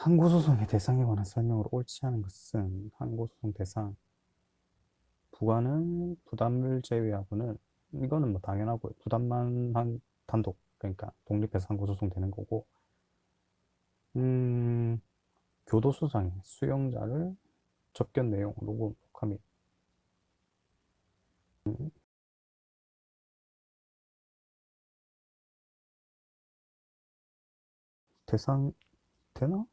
항고소송의 대상에 관한 설명으로 옳지 않은 것은 항고소송 대상 부과는 부담을 제외하고는 이거는 뭐 당연하고요. 부담만 한 단독 그러니까 독립해서 항고소송 되는 거고 음, 교도소장이 수용자를 접견 내용 녹음 녹화 및 대상 되나?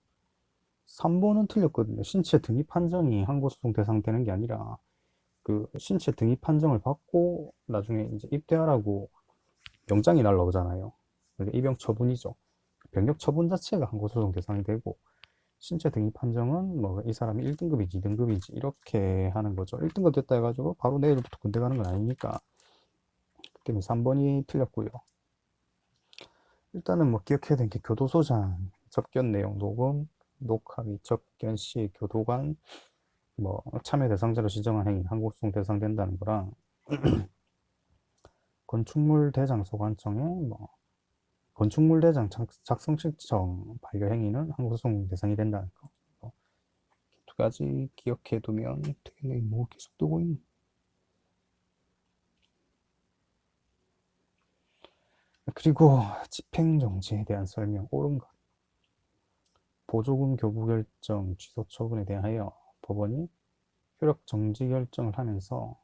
3번은 틀렸거든요. 신체 등입 판정이 항고소송 대상 되는 게 아니라 그 신체 등입 판정을 받고 나중에 이제 입대하라고 영장이 날라오잖아요. 그러니까 입영 처분이죠. 병역 처분 자체가 항고소송 대상이 되고 신체 등입 판정은 뭐 이 사람이 1등급인지 2등급인지 이렇게 하는 거죠. 1등급 됐다 해가지고 바로 내일부터 군대 가는 건 아니니까 그 때문에 3번이 틀렸고요. 일단은 뭐 기억해야 되는 게 교도소장 접견 내용 녹음 녹화 및 접견 시 교도관 뭐 참여 대상자로 지정한 행위 항고소송 대상 된다는 거랑 건축물 대장 소관청에 뭐 건축물 대장 작성 신청 반려 행위는 항고소송 대상이 된다는 거. 두 가지 기억해 두면 되겠네. 뭐 계속 뜨고 있네. 그리고 집행정지에 대한 설명 옳은 것. 보조금 교부 결정 취소 처분에 대하여 법원이 효력 정지 결정을 하면서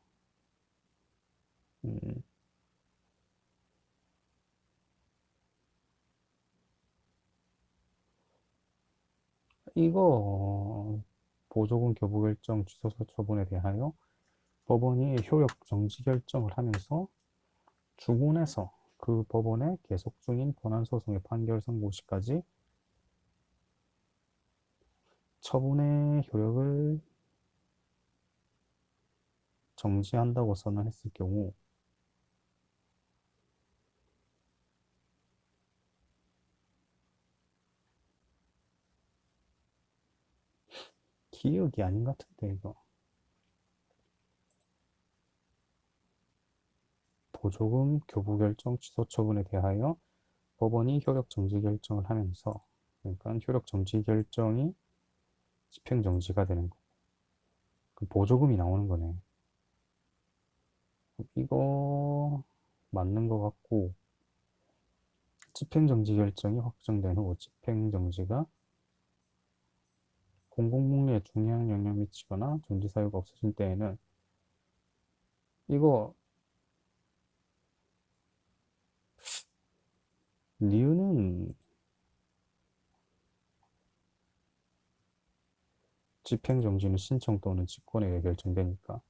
음, 이거 보조금 교부 결정 취소 처분에 대하여 법원이 효력 정지 결정을 하면서 주군에서 그 법원의 계속 중인 본안소송의 판결 선고 시까지 처분의 효력을 정지한다고 선언했을 경우 기억이 아닌 것 같은데 이거 보조금 교부 결정 취소 처분에 대하여 법원이 효력 정지 결정을 하면서 그러니까 효력 정지 결정이 집행 정지가 되는 거. 그 보조금이 나오는 거네. 이거 맞는 것 같고 집행 정지 결정이 확정된 후 집행 정지가 공공복리에 중요한 영향을 미치거나 정지 사유가 없어진 때에는 이거 이유는 집행 정지는 신청 또는 직권에 의해 결정되니까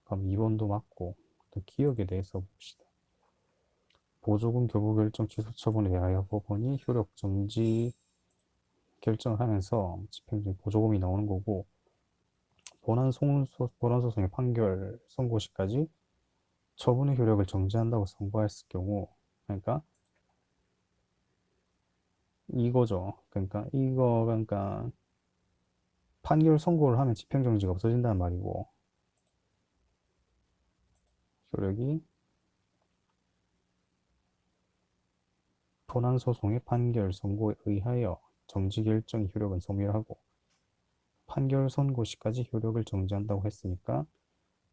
그럼 2번도 맞고 또 기억에 대해서 봅시다. 보조금 교부 결정 취소 처분에 대하여 법원이 효력 정지 결정을 하면서 집행정지 보조금이 나오는 거고 본안소송의 판결 선고 시까지 처분의 효력을 정지한다고 선고했을 경우 그러니까 이거죠. 그러니까 판결 선고를 하면 집행정지가 없어진다는 말이고 효력이 본안소송의 판결 선고에 의하여 정지 결정의 효력은 소멸하고 판결 선고 시까지 효력을 정지한다고 했으니까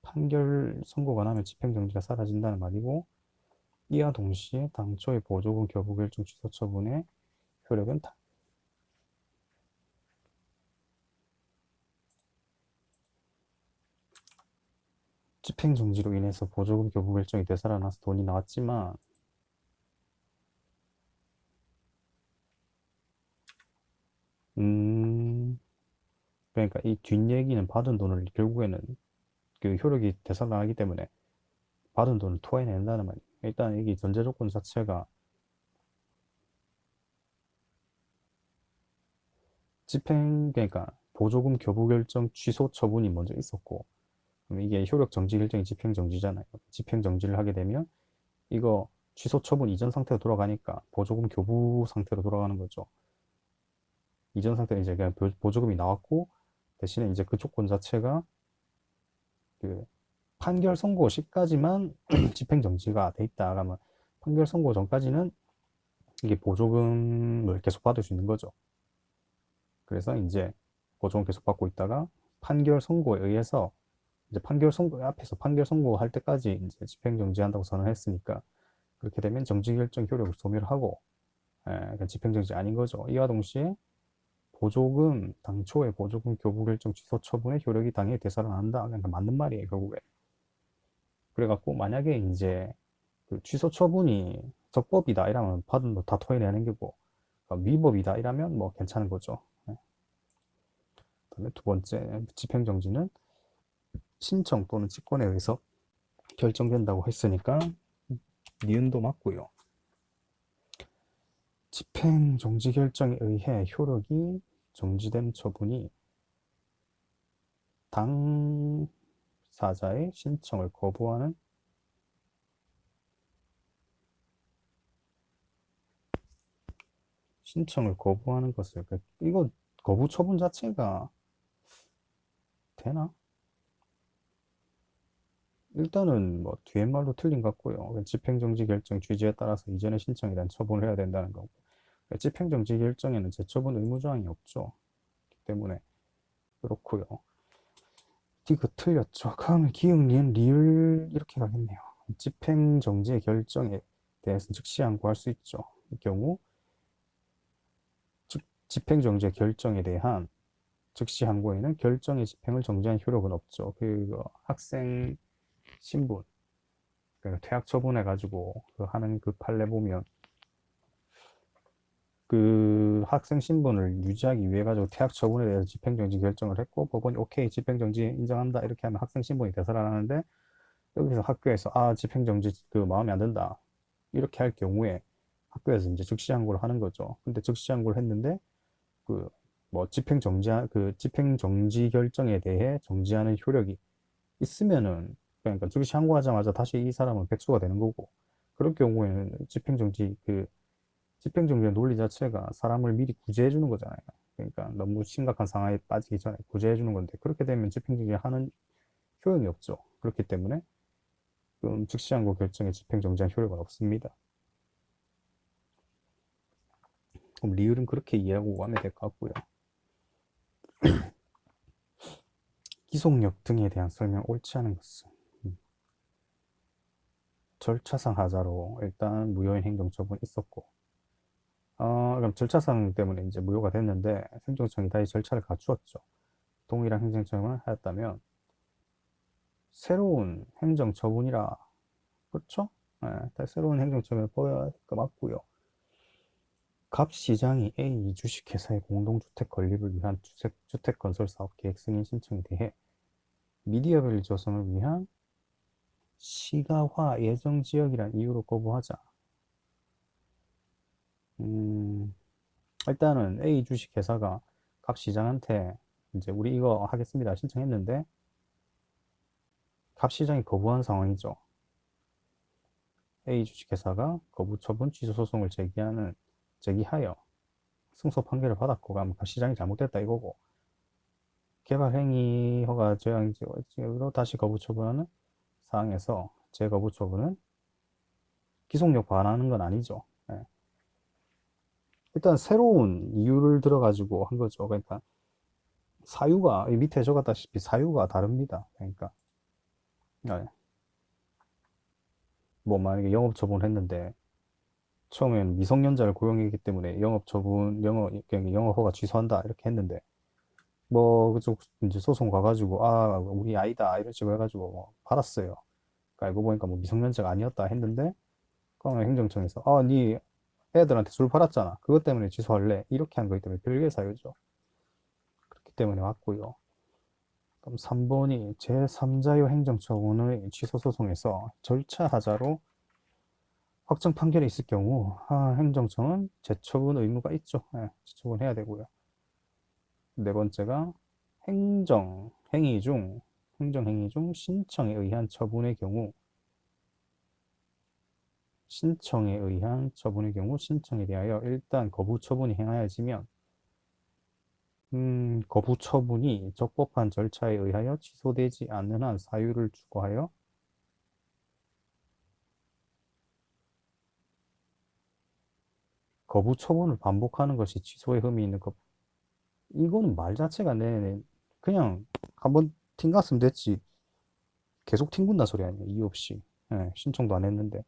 판결 선고가 나면 집행정지가 사라진다는 말이고 이와 동시에 당초의 보조금 교부 결정 취소 처분의 효력은 집행정지로 인해서 보조금 교부 결정이 되살아나서 돈이 나왔지만 음 그러니까 이 뒷얘기는 받은 돈을 결국에는 그 효력이 되살아나기 때문에 받은 돈을 토해낸다는 말이에요. 일단 이게 전제 조건 자체가 그러니까 보조금 교부 결정 취소 처분이 먼저 있었고 그럼 이게 효력 정지 결정이 집행 정지잖아요. 집행 정지를 하게 되면 이거 취소 처분 이전 상태로 돌아가니까 보조금 교부 상태로 돌아가는 거죠. 이전 상태는 이제 그냥 보조금이 나왔고 대신에 이제 그 조건 자체가 그 판결 선고 시까지만 집행 정지가 돼 있다. 그러면 판결 선고 전까지는 이게 보조금을 계속 받을 수 있는 거죠. 그래서 이제 보조금 계속 받고 있다가 판결 선고에 의해서 이제 판결 선고 앞에서 판결 선고할 때까지 이제 집행정지한다고 선언했으니까 그렇게 되면 정지결정 효력을 소멸하고 그러니까 집행정지 아닌 거죠. 이와 동시에 보조금 당초에 보조금 교부결정 취소 처분의 효력이 당연히 되살아난다. 그러니까 맞는 말이에요 결국에. 그래갖고 만약에 이제 그 취소 처분이 적법이다 이러면 받은 거 다 토해내는 게고 위법이다 이러면 뭐 괜찮은 거죠. 그다음에 두 번째 집행정지는 신청 또는 직권에 의해서 결정된다고 했으니까 니은도 맞고요. 집행정지 결정에 의해 효력이 정지된 처분이 당사자의 신청을 거부하는 것을 이거 거부 처분 자체가 되나? 일단은 뭐 뒤에 말도 틀린 것 같고요. 집행정지 결정 취지에 따라서 이전의 신청에 대한 처분을 해야 된다는 거고 집행정지 결정에는 재처분 의무조항이 없죠. 그렇기 때문에 그렇고요. 이거 틀렸죠. 다음에 기역, 니은, 리을 이렇게 가겠네요. 집행정지의 결정에 대해서는 즉시 항고할 수 있죠. 이 경우 집행정지의 결정에 대한 즉시 항고에는 결정의 집행을 정지한 효력은 없죠. 그 학생 신분, 그러니까 퇴학 처분해가지고 그 하는 그 판례 보면 그 학생 신분을 유지하기 위해 가지고 퇴학 처분에 대해서 집행정지 결정을 했고 법원이 오케이 집행정지 인정한다 이렇게 하면 학생 신분이 되살아나는데 여기서 학교에서 집행정지 그 마음에 안 든다 이렇게 할 경우에 학교에서 이제 즉시 항고를 하는 거죠. 근데 즉시 항고를 했는데 그 뭐 집행정지 결정에 대해 정지하는 효력이 있으면은 그러니까 즉시 항고하자마자 다시 이 사람은 백수가 되는 거고 그럴 경우에는 집행정지의 논리 자체가 사람을 미리 구제해 주는 거잖아요. 그러니까 너무 심각한 상황에 빠지기 전에 구제해 주는 건데 그렇게 되면 집행정지 하는 효용이 없죠. 그렇기 때문에 즉시 항고 결정에 집행정지한 효력은 없습니다. 그럼 리을은 그렇게 이해하고 가면 될 것 같고요. 기속력 등에 대한 설명 옳지 않은 것은 절차상 하자로 일단 무효인 행정처분이 있었고 그럼 절차상 때문에 이제 무효가 됐는데 행정청이 다시 절차를 갖추었죠. 동일한 행정처분을 하였다면 새로운 행정처분이라 그렇죠? 다시 새로운 행정처분을 보여야 할 것 맞고요. 갑 시장이 A 주식회사의 공동주택 건립을 위한 주택건설사업 계획 승인 신청에 대해 미디어밸리 조성을 위한 시가화 예정 지역이란 이유로 거부하자. 일단은 A 주식회사가 갑 시장한테 이제 우리 이거 하겠습니다 신청했는데 갑 시장이 거부한 상황이죠. A 주식회사가 거부 처분 취소 소송을 제기하여 승소 판결을 받았고 갑 시장이 잘못됐다 이거고 개발 행위 허가 제한으로 다시 거부 처분하는 사항에서 재거부 처분은 기속력 반하는 건 아니죠. 일단 새로운 이유를 들어가지고 한 거죠. 그러니까 사유가 밑에 적었다시피 사유가 다릅니다. 그러니까 뭐 만약에 영업 처분을 했는데 처음엔 미성년자를 고용했기 때문에 영업 허가 취소한다 이렇게 했는데 뭐 그쪽 이제 소송 가가지고 우리 아이다 이런 식으로 해가지고 뭐 받았어요. 그러니까 알고 보니까 뭐 미성년자가 아니었다 했는데 그러면 행정청에서 네 애들한테 술 팔았잖아. 그것 때문에 취소할래. 이렇게 한 거기 때문에 별개의 사유죠. 그렇기 때문에 맞고요. 그럼 3번이 제3자요 행정처분의 취소 소송에서 절차 하자로 확정 판결이 있을 경우 행정청은 재처분 의무가 있죠. 재처분해야 되고요. 네 번째가 행정행위 중 신청에 의한 처분의 경우 신청에 대하여 일단 거부 처분이 행하여지면 거부 처분이 적법한 절차에 의하여 취소되지 않는 한 사유를 추구하여 거부 처분을 반복하는 것이 취소의 흠이 있는 것. 이거는 말 자체가 그냥 한번 튕갔으면 됐지. 계속 튕군다 소리 아니에요. 이유 없이. 예, 신청도 안 했는데.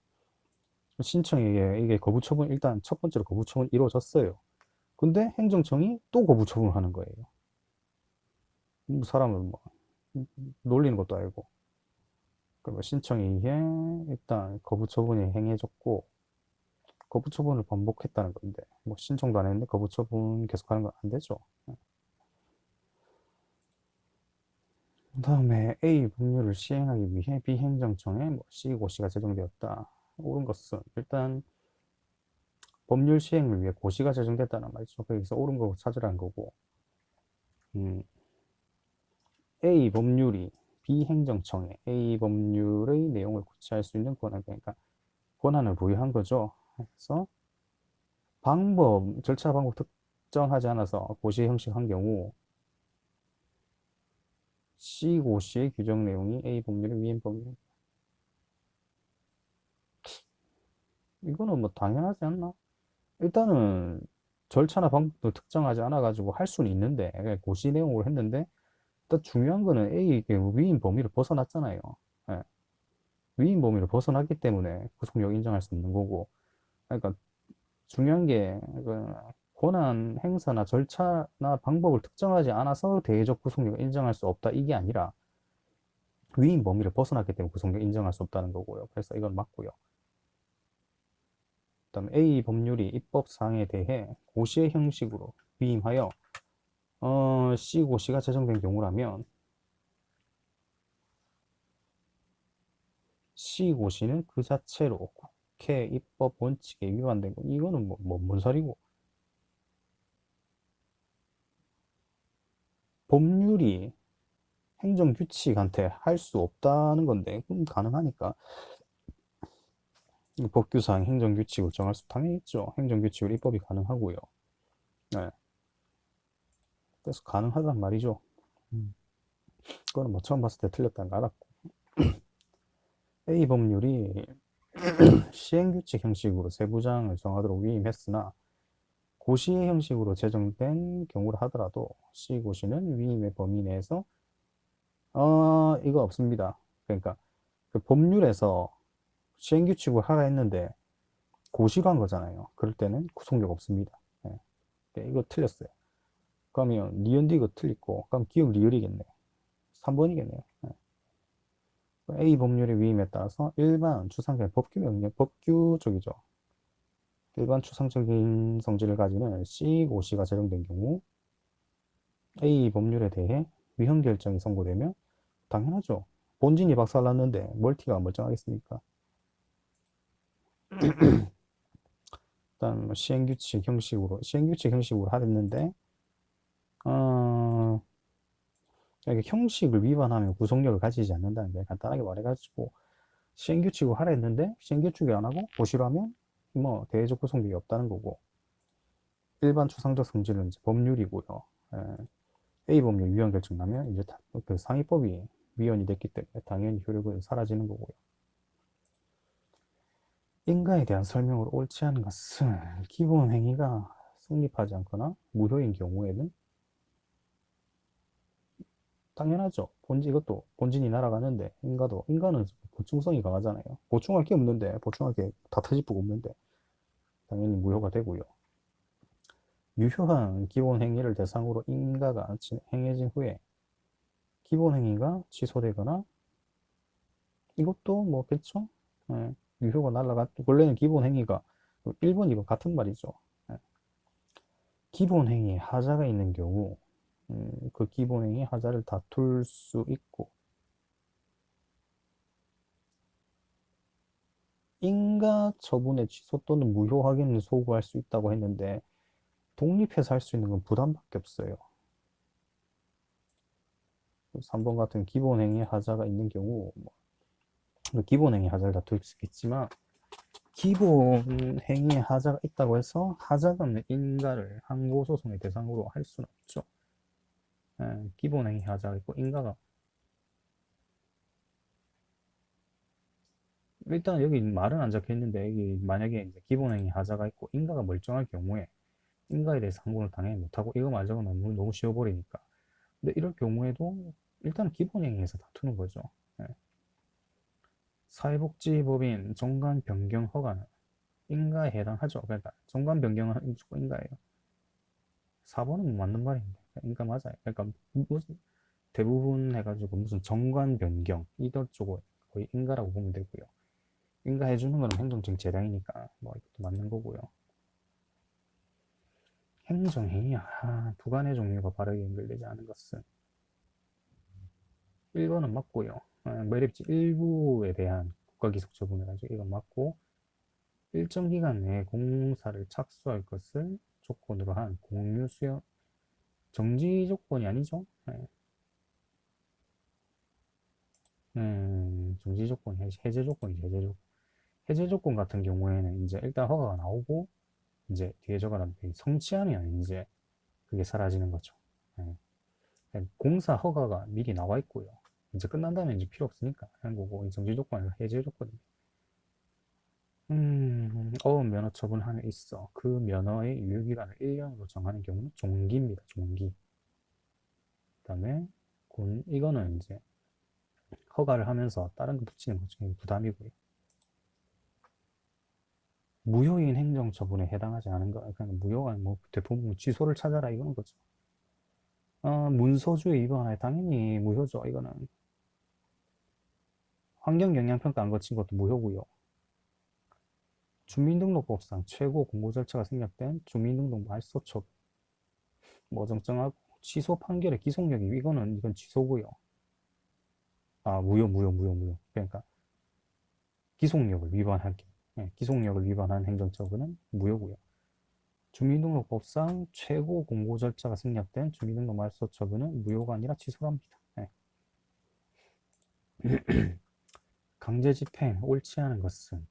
신청이 이게 거부 처분, 일단 첫 번째로 거부 처분 이루어졌어요. 근데 행정청이 또 거부 처분을 하는 거예요. 사람을 뭐 놀리는 것도 아니고. 그러면 신청이 이게 일단 거부 처분이 행해졌고, 거부 처분을 반복했다는 건데, 뭐 신청도 안 했는데 거부 처분 계속하는 건 안 되죠. 그다음에 A 법률을 시행하기 위해 비행정청에 뭐 C 고시가 제정되었다. 옳은 것은 일단 법률 시행을 위해 고시가 제정됐다는 말이죠. 거기서 옳은 거 찾으라는 거고, 음, A 법률이 비행정청에 A 법률의 내용을 고치할 수 있는 권한, 그러니까 권한을 부여한 거죠. 그래서 절차 방법 특정하지 않아서 고시 형식한 경우 C고시의 규정 내용이 A 법률의 위임 법률. 이거는 뭐 당연하지 않나? 일단은 절차나 방법도 특정하지 않아가지고 할 수는 있는데, 그냥 고시 내용으로 했는데, 일단 중요한 거는 A 위임 범위를 벗어났잖아요. 예, 위임 범위를 벗어났기 때문에 구속력 인정할 수 없는 거고, 그러니까 중요한 게 권한 행사나 절차나 방법을 특정하지 않아서 대외적 구속력을 인정할 수 없다 이게 아니라 위임 범위를 벗어났기 때문에 구속력 인정할 수 없다는 거고요. 그래서 이건 맞고요. 그다음 A 법률이 입법 사항에 대해 고시의 형식으로 위임하여 C 고시가 제정된 경우라면 C 고시는 그 자체로 국회 입법 원칙에 위반된 거. 이거는 뭔 소리고? 법률이 행정규칙한테 할 수 없다는 건데, 그럼 가능하니까. 법규상 행정규칙을 정할 수 당연히 있죠. 행정규칙으로 입법이 가능하고요. 네. 그래서 가능하단 말이죠. 음. 그거는 뭐 처음 봤을 때 틀렸다는 거 알았고. A 법률이 시행규칙 형식으로 세부장을 정하도록 위임했으나 고시의 형식으로 제정된 경우라 하더라도 C고시는 위임의 범위 내에서 이거 없습니다. 그러니까 그 법률에서 시행규칙을 하라 했는데 고시로 한 거잖아요. 그럴 때는 구속력 없습니다. 네. 이거 틀렸어요. 그러면 니은도 이거 틀리고 그럼 기억 리을이겠네. 3번이겠네요. A 법률의 위임에 따라서 일반 추상적 법규 명령, 법규 쪽이죠. 일반 추상적인 성질을 가지는 C고시가 제정된 경우 A 법률에 대해 위헌 결정이 선고되면 당연하죠. 본진이 박살났는데 멀티가 멀쩡하겠습니까? 일단 뭐 시행규칙 형식으로 하랬는데 어, 이게 형식을 위반하면 구속력을 가지지 않는다는 게 간단하게 말해가지고 시행규칙으로 하라 했는데 시행규칙을 안 하고 고시로 하면 뭐 대외적 구속력이 없다는 거고 일반 추상적 성질은 이제 법률이고요. 예, A 법률 위헌 결정 나면 이제 그 상위법이 위헌이 됐기 때문에 당연히 효력은 사라지는 거고요. 인가에 대한 설명으로 옳지 않은 것은 기본 행위가 성립하지 않거나 무효인 경우에는 당연하죠. 이것도 본진이 날아가는데 인가는 보충성이 강하잖아요. 보충할 게 없는데 보충할 게 다 터집부가 없는데 당연히 무효가 되고요. 유효한 기본 행위를 대상으로 인가가 행해진 후에 기본 행위가 취소되거나 이것도 뭐겠죠? 예, 유효가 날라가 원래는 기본 행위가 1번, 2번 같은 말이죠. 예, 기본 행위에 하자가 있는 경우 그 기본 행위 하자를 다툴 수 있고 인가 처분의 취소 또는 무효 확인을 소구할 수 있다고 했는데 독립해서 할 수 있는 건 부담밖에 없어요. 3번 같은 기본 행위 하자가 있는 경우 기본 행위 하자를 다툴 수 있겠지만 기본 행위에 하자가 있다고 해서 하자가 없는 인가를 항고소송의 대상으로 할 수는 없죠. 예, 기본 행위 하자가 있고 인가가 일단 여기 말은 안 적혀 있는데 여기 만약에 이제 기본 행위 하자가 있고 인가가 멀쩡할 경우에 인가에 대해서 항고를 당연히 못하고 이거마저가 너무 쉬워버리니까. 근데 이럴 경우에도 일단 기본행위에서 다투는 거죠. 예. 사회복지법인 정관 변경 허가는 인가에 해당하죠. 그러니까 정관 변경은 무조건 인가예요. 4번은 맞는 말인데 인가 맞아요. 그러니까 무슨 대부분 해가지고 무슨 정관 변경 이럴 쪽은 거의 인가라고 보면 되고요. 인가 해주는 거는 행정적 재량이니까 뭐 이것도 맞는 거고요. 행정행위 부관의 종류가 바르게 연결되지 않은 것은 1번은 맞고요. 매립지 일부에 대한 국가기속 처분을 가지고 이건 맞고 일정 기간 내에 공사를 착수할 것을 조건으로 한 공유 수용 정지 조건이 아니죠. 네. 정지 조건, 해제 조건이죠. 해제 조건. 해제 조건 같은 경우에는 이제 일단 허가가 나오고 이제 뒤에 적어놓은 성취하면 이제 그게 사라지는 거죠. 네. 공사 허가가 미리 나와 있고요. 이제 끝난 다음에 이제 필요 없으니까 하는 거고, 정지 조건은 해제 조건입니다. 면허 처분하에 있어 그 면허의 유효기간을 1년으로 정하는 경우는 종기입니다. 종기. 그다음에 이거는 이제 허가를 하면서 다른 거 붙이는 것 중에 부담이고요. 무효인 행정처분에 해당하지 않은 거, 그냥 무효가 뭐 대부분 취소를 찾아라 이거는 거죠. 문서주의 위반에 당연히 무효죠. 이거는 환경영향평가 안 거친 것도 무효고요. 주민등록법상 최고 공고 절차가 생략된 주민등록 말소처분 뭐 정정하고 취소 판결의 기속력이 이건 취소고요. 무효. 그러니까 기속력을 위반한 기속력을 위반한 행정처분은 무효고요. 주민등록법상 최고 공고 절차가 생략된 주민등록 말소 처분은 무효가 아니라 취소랍니다. 네. 강제 집행 옳지 않은 것은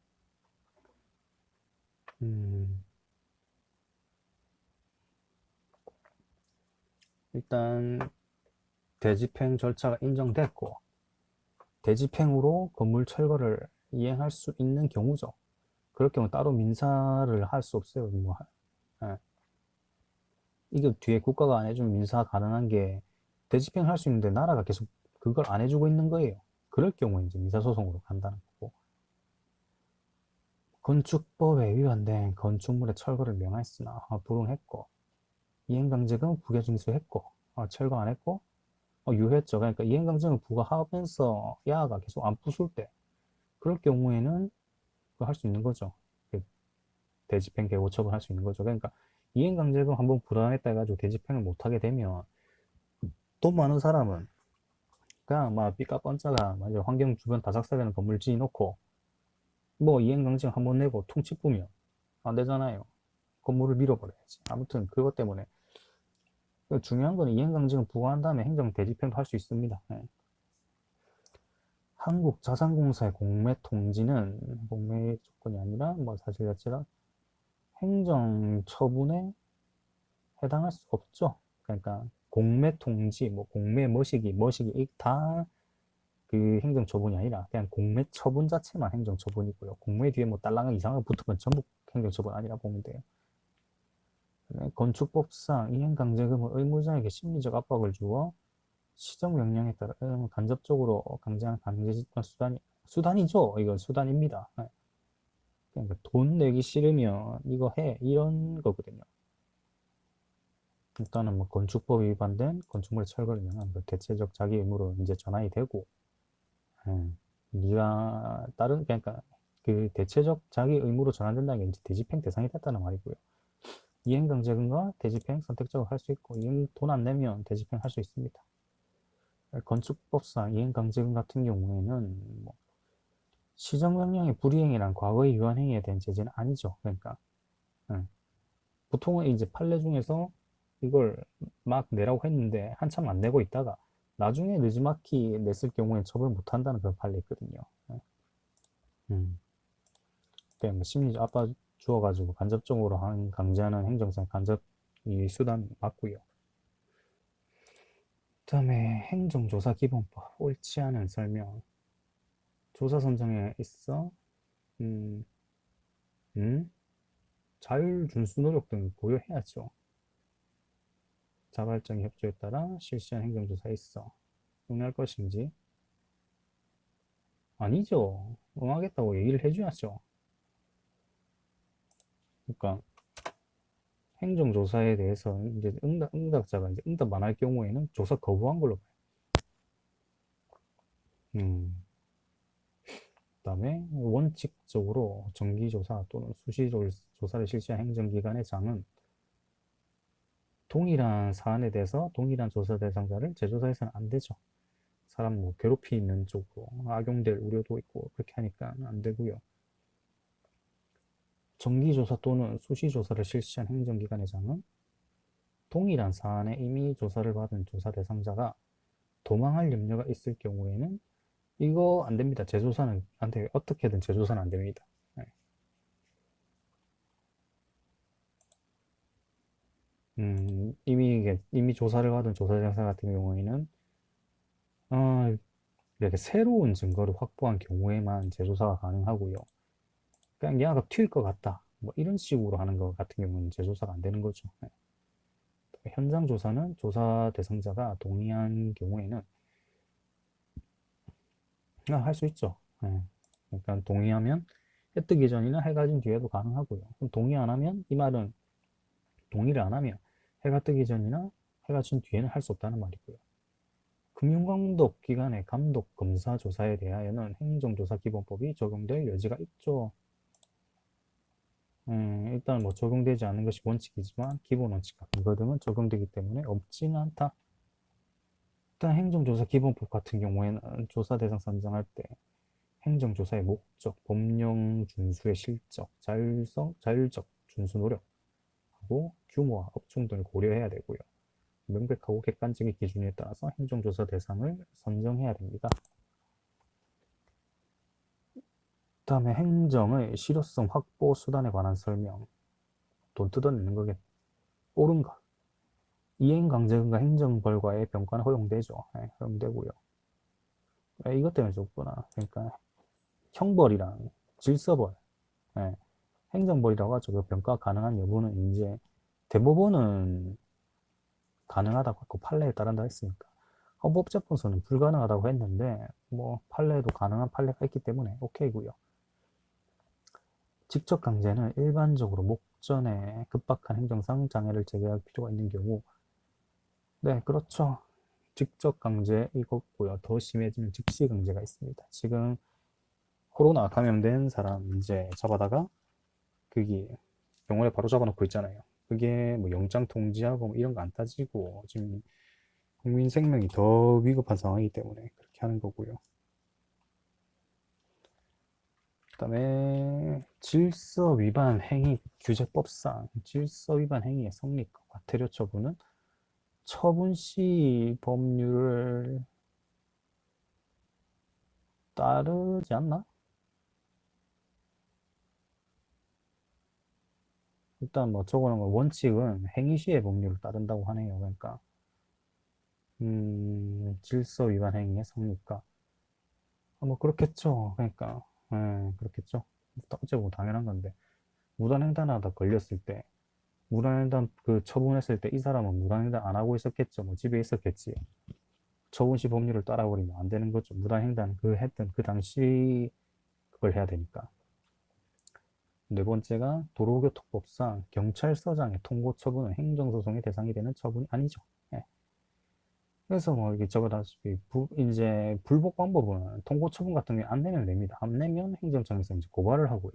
일단 대집행 절차가 인정됐고 대집행으로 건물 철거를 이행할 수 있는 경우죠. 그럴 경우 따로 민사를 할 수 없어요. 뭐, 예. 이게 뒤에 국가가 안 해주면 민사 가능한 게 대집행 할 수 있는데 나라가 계속 그걸 안 해주고 있는 거예요. 그럴 경우에 이제 민사소송으로 간다는 거고. 건축법에 위반된 건축물의 철거를 명하였으나 불응했고 이행강제금 부결징수했고 철거 안 했고 유했죠. 그러니까 이행강제금을 부과하면서 야가 계속 안 부술 때 그럴 경우에는 할 수 있는 거죠. 대집행 개고 처분할 수 있는 거죠. 그러니까 이행강제금 한번 불안했다 해가지고 대집행을 못하게 되면 돈 많은 사람은 그냥 막 삐까뻔짜가 환경 주변 다작살되는 건물 지어놓고 뭐 이행강제금 한번 내고 퉁치 뿌면 안 되잖아요. 건물을 밀어버려야지. 아무튼 그것 때문에 중요한 거는 이행강제금 부과한 다음에 행정 대집행도 할 수 있습니다. 네. 한국자산공사의 공매 통지는 공매 조건이 아니라 뭐 사실 자체가 행정 처분에 해당할 수 없죠. 그러니까 공매 통지, 뭐 공매 머시기 다 그 행정 처분이 아니라 그냥 공매 처분 자체만 행정 처분이고요. 공매 뒤에 뭐 딸랑한 이상한 붙은 건 전부 행정 처분 아니라 보면 돼요. 건축법상 이행강제금은 의무자에게 심리적 압박을 주어 시정명령에 따라 간접적으로 강제한 강제집행 수단이죠. 이건 수단입니다. 그러니까 돈 내기 싫으면 이거 해 이런 거거든요. 일단은 뭐 건축법 위반된 건축물의 철거를 명한 그 대체적 자기 의무로 이제 전환이 되고, 네가 다른 그러니까 그 대체적 자기 의무로 전환된다는 게 이제 대집행 대상이 됐다는 말이고요. 이행강제금과 대집행 선택적으로 할 수 있고, 돈 안 내면 대집행 할 수 있습니다. 건축법상 이행강제금 같은 경우에는 뭐 시정명령의 불이행이란 과거의 유한행위에 대한 제재는 아니죠. 그러니까 보통은 이제 판례 중에서 이걸 막 내라고 했는데 한참 안 내고 있다가 나중에 느지막이 냈을 경우에 처벌 못 한다는 그런 판례 있거든요. 음. 그냥 뭐 심리적 압박 주어가지고 간접적으로 강제하는 행정상 간접 이 수단 맞고요. 그다음에 행정조사기본법 옳지 않은 설명. 조사 선정에 있어 음, 음? 자율 준수 노력 등을 고려해야죠. 자발적인 협조에 따라 실시한 행정조사에 있어 응할 것인지. 아니죠. 응하겠다고 얘기를 해줘야죠. 그러니까 행정조사에 대해서 이제 응답자가 이제 응답 안 할 경우에는 조사 거부한 걸로 봐요. 그다음에 원칙적으로 정기조사 또는 수시조사를 실시한 행정기관의 장은 동일한 사안에 대해서 동일한 조사 대상자를 재조사해서는 안 되죠. 사람 뭐 괴롭히는 쪽으로 악용될 우려도 있고 그렇게 하니까 안 되고요. 정기조사 또는 수시조사를 실시한 행정기관의 장은 동일한 사안에 이미 조사를 받은 조사 대상자가 도망할 염려가 있을 경우에는 이거 안 됩니다. 재조사는 안 돼요. 어떻게든 재조사는 안 됩니다. 네. 이미 조사를 받은 조사 대상자 같은 경우에는 이렇게 새로운 증거를 확보한 경우에만 재조사가 가능하고요. 그냥 얘가 튈 것 같다. 뭐 이런 식으로 하는 것 같은 경우는 재조사가 안 되는 거죠. 네. 현장 조사는 조사 대상자가 동의한 경우에는 할 수 있죠. 네. 그러니까 동의하면 해 뜨기 전이나 해가 진 뒤에도 가능하고요. 그럼 동의 안 하면 이 말은 동의를 안 하면 해가 뜨기 전이나 해가 진 뒤에는 할 수 없다는 말이고요. 금융감독기관의 감독 검사 조사에 대하여는 행정조사기본법이 적용될 여지가 있죠. 일단 뭐 적용되지 않는 것이 원칙이지만 기본 원칙과 근거 등은 적용되기 때문에 없지는 않다. 일단 행정조사기본법 같은 경우에는 조사 대상 선정할 때 행정조사의 목적, 법령 준수의 실적, 자율적 준수 노력하고 규모와 업종 등을 고려해야 되고요. 명백하고 객관적인 기준에 따라서 행정조사 대상을 선정해야 됩니다. 다음에 행정의 실효성 확보 수단에 관한 설명. 돈 뜯어내는 거겠. 옳은 것. 이행강제금과 행정벌과의 병가는 허용되죠. 네, 허용되고요. 이것 때문에 좋구나. 그러니까 형벌이랑 질서벌, 네, 행정벌이라고 하죠. 그 병가 가능한 여부는 이제 대법원은 가능하다고 했고 판례에 따른다 했으니까 헌법재판소는 불가능하다고 했는데 뭐 판례도 가능한 판례가 있기 때문에 오케이고요. 직접 강제는 일반적으로 목전에 급박한 행정상 장애를 제기할 필요가 있는 경우, 네, 그렇죠. 직접 강제 이거고요. 더 심해지면 즉시 강제가 있습니다. 지금 코로나 감염된 사람 이제 잡아다가 그게 병원에 바로 잡아놓고 있잖아요. 그게 뭐 영장 통지하고 뭐 이런 거 안 따지고 지금 국민 생명이 더 위급한 상황이기 때문에 그렇게 하는 거고요. 그다음에 질서 위반 행위 규제법상 질서 위반 행위의 성립과 과태료 처분은 처분시 법률을 따르지 않나? 일단 뭐 적어놓은 거 원칙은 행위시의 법률을 따른다고 하네요. 그러니까 질서 위반 행위의 성립과 뭐 그렇겠죠. 그러니까 그렇겠죠. 어째고 당연한 건데 무단횡단하다 걸렸을 때 무단횡단 그 처분했을 때 이 사람은 무단횡단 안 하고 있었겠죠. 뭐 집에 있었겠지. 처분시 법률을 따라버리면 안 되는 거죠. 무단횡단 그 했던 그 당시 그걸 해야 되니까. 네 번째가 도로교통법상 경찰서장의 통고 처분은 행정소송의 대상이 되는 처분이 아니죠. 예. 그래서 뭐 이게 적어다시피 이제 불복 방법은 통고 처분 같은 게 안 내면 됩니다. 안 내면 행정청에서 이제 고발을 하고요.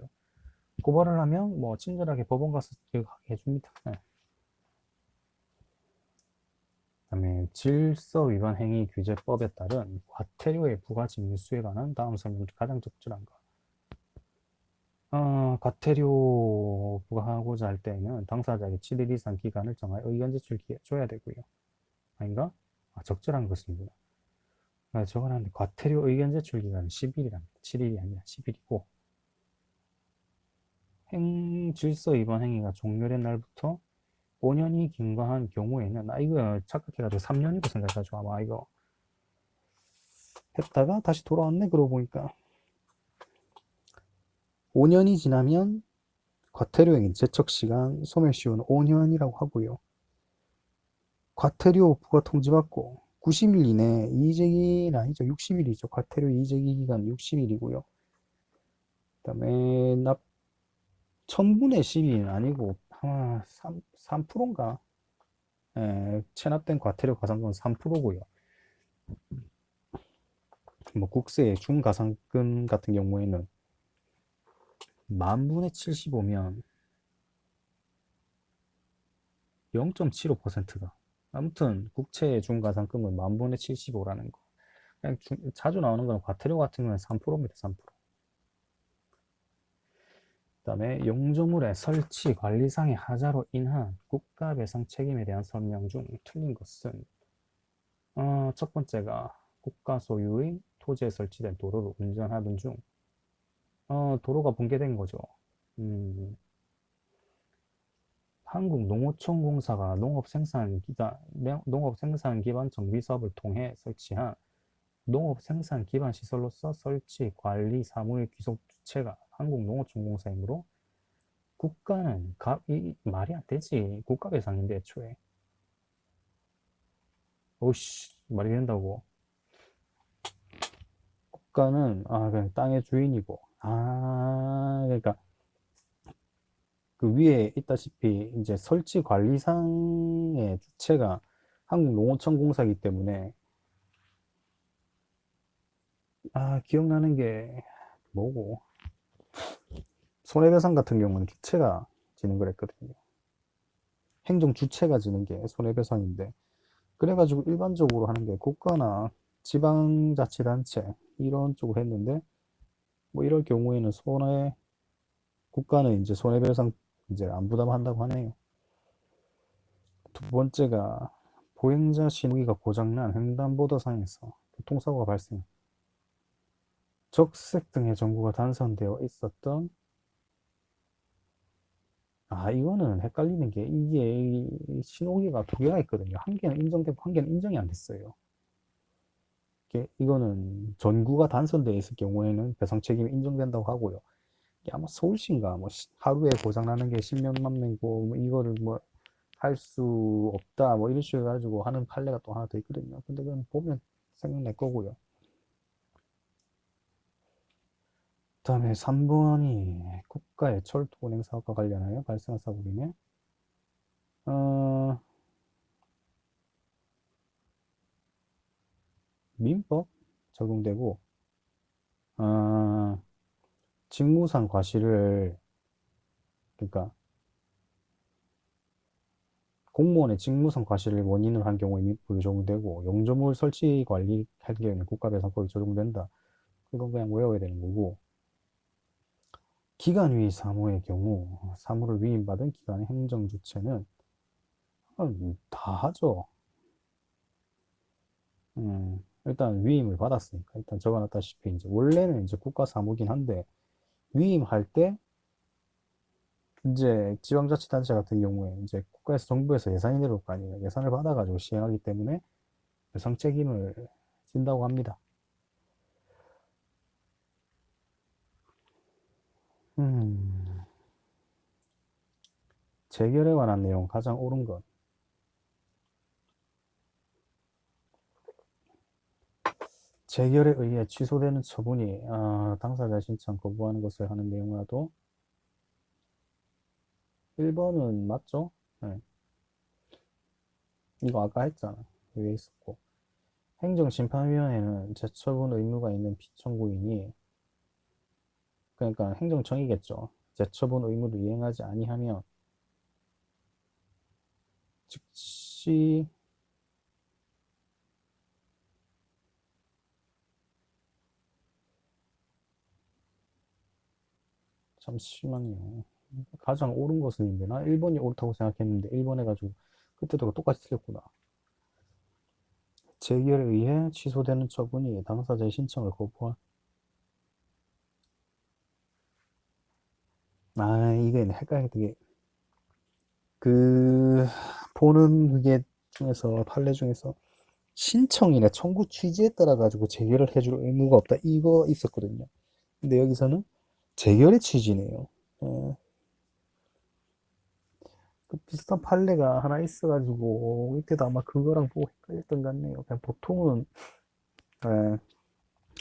고발을 하면 뭐 친절하게 법원 가서 해줍니다. 예. 그다음에 질서 위반 행위 규제법에 따른 과태료의 부과 징수에 관한 다음 설명 중 가장 적절한 것. 과태료 부과하고자 할 때에는 당사자에게 7일 이상 기간을 정하여 의견 제출줘야 되고요. 아닌가? 적절한 것입니다. 적어놨는데 과태료 의견 제출 기간은 10일이랍니다. 7일이 아니라 10일이고 질서 위반 행위가 종료된 날부터 5년이 경과한 경우에는 이거 착각해가지고 3년이라고 생각해가지고 아마 이거 했다가 다시 돌아왔네 그러고 보니까 5년이 지나면 과태료액 제척시간 소멸시효는 5년이라고 하고요. 과태료 부과 통지받고 90일 이내 이의제기는 아니죠. 60일이죠. 과태료 이의제기 기간 60일이고요. 그 다음에 1000분의 12는 아니고 아마 3%인가? 체납된 과태료 가산금은 3%고요. 뭐 국세 중가산금 같은 경우에는 만분의 75면 0.75%가 아무튼 국채 중가산금은 만분의 75라는 거. 그냥 자주 나오는 건 과태료 같은 경우는 3%입니다. 3%. 그다음에 용조물의 설치 관리상의 하자로 인한 국가배상 책임에 대한 설명 중 틀린 것은 첫 번째가 국가 소유의 토지에 설치된 도로를 운전하던 중 도로가 붕괴된 거죠. 한국농어촌공사가 농업생산 기반 정비 사업을 통해 설치한 농업생산 기반 시설로서 설치, 관리, 사무의 귀속 주체가 한국농어촌공사이므로 국가는 이 말이 안 되지. 국가배상인데 애초에. 오씨 말이 된다고. 국가는 그냥 땅의 주인이고 그러니까 그 위에 있다시피 이제 설치 관리상의 주체가 한국농어촌공사이기 때문에 기억나는 게 뭐고 손해배상 같은 경우는 주체가 지는 거랬거든요. 행정 주체가 지는 게 손해배상인데 그래가지고 일반적으로 하는 게 국가나 지방자치단체 이런 쪽을 했는데 뭐 이럴 경우에는 국가는 이제 손해배상 이제 안 부담한다고 하네요. 두 번째가 보행자 신호기가 고장난 횡단보도상에서 교통사고가 발생. 적색 등의 전구가 단선되어 있었던 이거는 헷갈리는 게 이게 신호기가 두 개가 있거든요. 한 개는 인정되고 한 개는 인정이 안 됐어요. 이거는 전구가 단선되어 있을 경우에는 배상 책임이 인정된다고 하고요. 이게 아마 서울시인가 뭐 하루에 고장나는 게 십몇만 명이고 뭐 이거를 뭐 할 수 없다 뭐 이런 식으로 해가지고 하는 판례가 또 하나 더 있거든요. 근데 그건 보면 생각날 거고요. 그 다음에 3번이 국가의 철도 운행 사업과 관련하여 발생한 사고이네. 민법 적용되고 직무상 과실을 그러니까 공무원의 직무상 과실을 원인으로 한 경우에 민법이 적용되고 용조물 설치 관리 할 경우에는 국가배상법이 적용된다. 이건 그냥 외워야 되는 거고 기관위 사무의 경우 사무를 위임받은 기관의 행정주체는 다 하죠. 일단 위임을 받았으니까 일단 적어놨다시피 이제 원래는 이제 국가 사무긴 한데 위임할 때 이제 지방자치단체 같은 경우에 이제 국가에서 정부에서 예산이 내려올 거 아니에요. 예산을 받아가지고 시행하기 때문에 배상 책임을 진다고 합니다. 재결에 관한 내용 가장 옳은 것. 재결에 의해 취소되는 처분이 당사자 신청 거부하는 것을 하는 내용이라도 1번은 맞죠? 네. 이거 아까 했잖아. 위에 있었고. 행정심판위원회는 재처분 의무가 있는 피청구인이 그러니까 행정청이겠죠. 재처분 의무를 이행하지 아니하면 즉시 잠시만요. 가장 옳은 것은 인데 나 1번이 옳다고 생각했는데 1번 해가지고 그때도 똑같이 틀렸구나. 재결에 의해 취소되는 처분이 당사자의 신청을 거부한 이게 헷갈리게 되게 보는 그게 중에서 판례 중에서 신청이나 청구 취지에 따라 가지고 재결을 해줄 의무가 없다 이거 있었거든요. 근데 여기서는 재결의 취지네요. 그 비슷한 판례가 하나 있어가지고 이때도 아마 그거랑 보고 헷갈렸던 것 같네요. 그냥 보통은 예,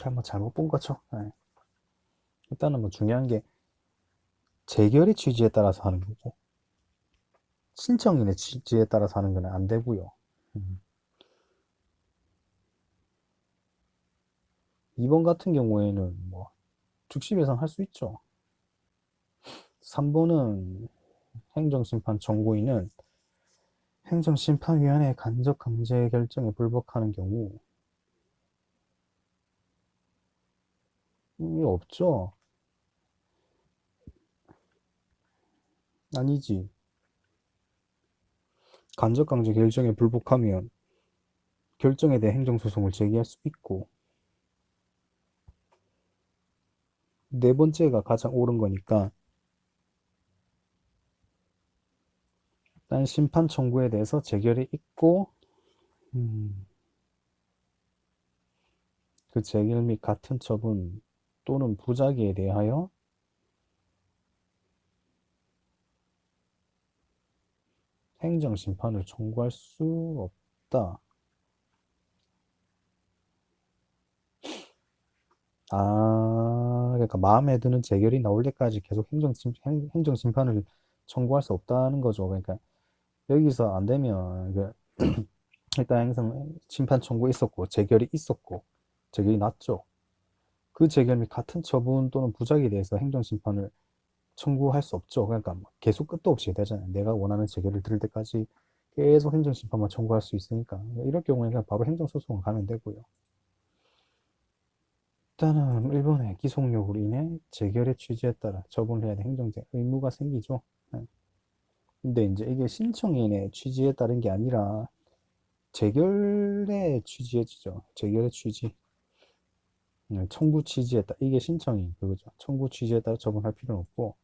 그냥 뭐 잘못 본 거죠. 예. 일단은 뭐 중요한 게 재결의 취지에 따라서 하는 거고 신청인의 취지에 따라서 하는 건 안 되고요. 음. 2번 같은 경우에는 뭐 즉시 배상할 수 있죠. 3번은 행정심판 청구인은 행정심판위원회의 간접 강제 결정에 불복하는 경우 이 없죠. 아니지. 간접 강제 결정에 불복하면 결정에 대해 행정소송을 제기할 수 있고 네 번째가 가장 옳은 거니까 일단 심판 청구에 대해서 재결이 있고 음, 그 재결 및 같은 처분 또는 부작위에 대하여 행정심판을 청구할 수 없다. 그러니까 마음에 드는 재결이 나올 때까지 계속 행정심판을 청구할 수 없다는 거죠. 그러니까 여기서 안 되면 일단 행정심판 청구 있었고 재결이 있었고 재결이 났죠. 그 재결 및 같은 처분 또는 부작위에 대해서 행정심판을 청구할 수 없죠. 그러니까 뭐 계속 끝도 없이 되잖아요. 내가 원하는 재결을 들을 때까지 계속 행정심판만 청구할 수 있으니까 이럴 경우에는 그냥 바로 행정소송을 가면 되고요. 일단은 일본의 기속력으로 인해 재결의 취지에 따라 처분을 해야 될 행정적 의무가 생기죠. 네. 근데 이제 이게 신청인의 취지에 따른 게 아니라 재결의 취지죠. 재결의 취지. 청구 취지에 따라 이게 신청인 그거죠. 청구 취지에 따라 처분할 필요는 없고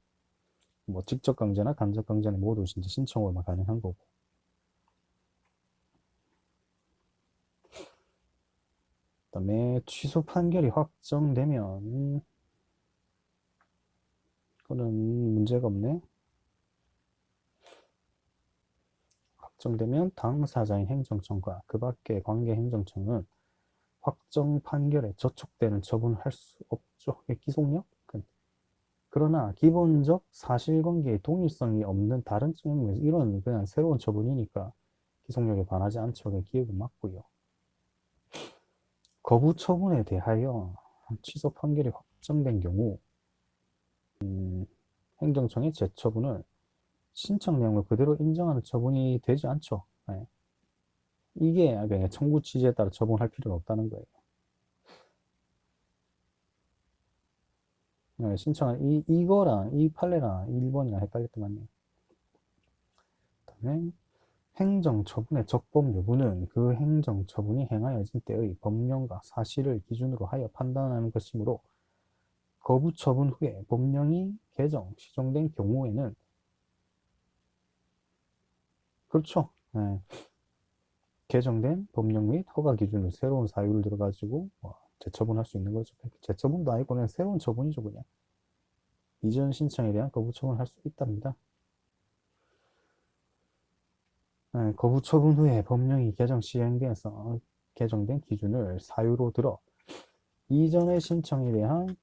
뭐 직접 강제나 간접 강제는 모두 진짜 신청으로만 가능한 거고. 그다음에 취소 판결이 확정되면 그거는 문제가 없네. 확정되면 당사자인 행정청과 그 밖의 관계 행정청은 확정 판결에 저촉되는 처분을 할 수 없죠. 이게 기속력? 그러나 기본적 사실관계의 동일성이 없는 다른 경우에서 이런 그냥 새로운 처분이니까 기속력에 반하지 않죠. 기획은 맞고요. 거부 처분에 대하여 취소 판결이 확정된 경우 행정청의 재처분은 신청 내용을 그대로 인정하는 처분이 되지 않죠. 네. 이게 그냥 청구 취지에 따라 처분할 필요는 없다는 거예요. 네, 신청한 이거랑 이 판례랑 1번이랑 헷갈렸던 것 같네요. 그다음에 행정처분의 적법 여부는 그 행정처분이 행하여진 때의 법령과 사실을 기준으로 하여 판단하는 것이므로 거부처분 후에 법령이 개정, 시정된 경우에는 그렇죠. 네. 개정된 법령 및 허가 기준으로 새로운 사유를 들어가지고 재처분할 수 있는 거죠. 재처분도 아니고 그냥 새로운 처분이죠. 그냥 이전 신청에 대한 거부 처분을 할 수 있답니다. 네, 거부 처분 후에 법령이 개정 시행돼서 개정된 기준을 사유로 들어 이전의 신청에 대한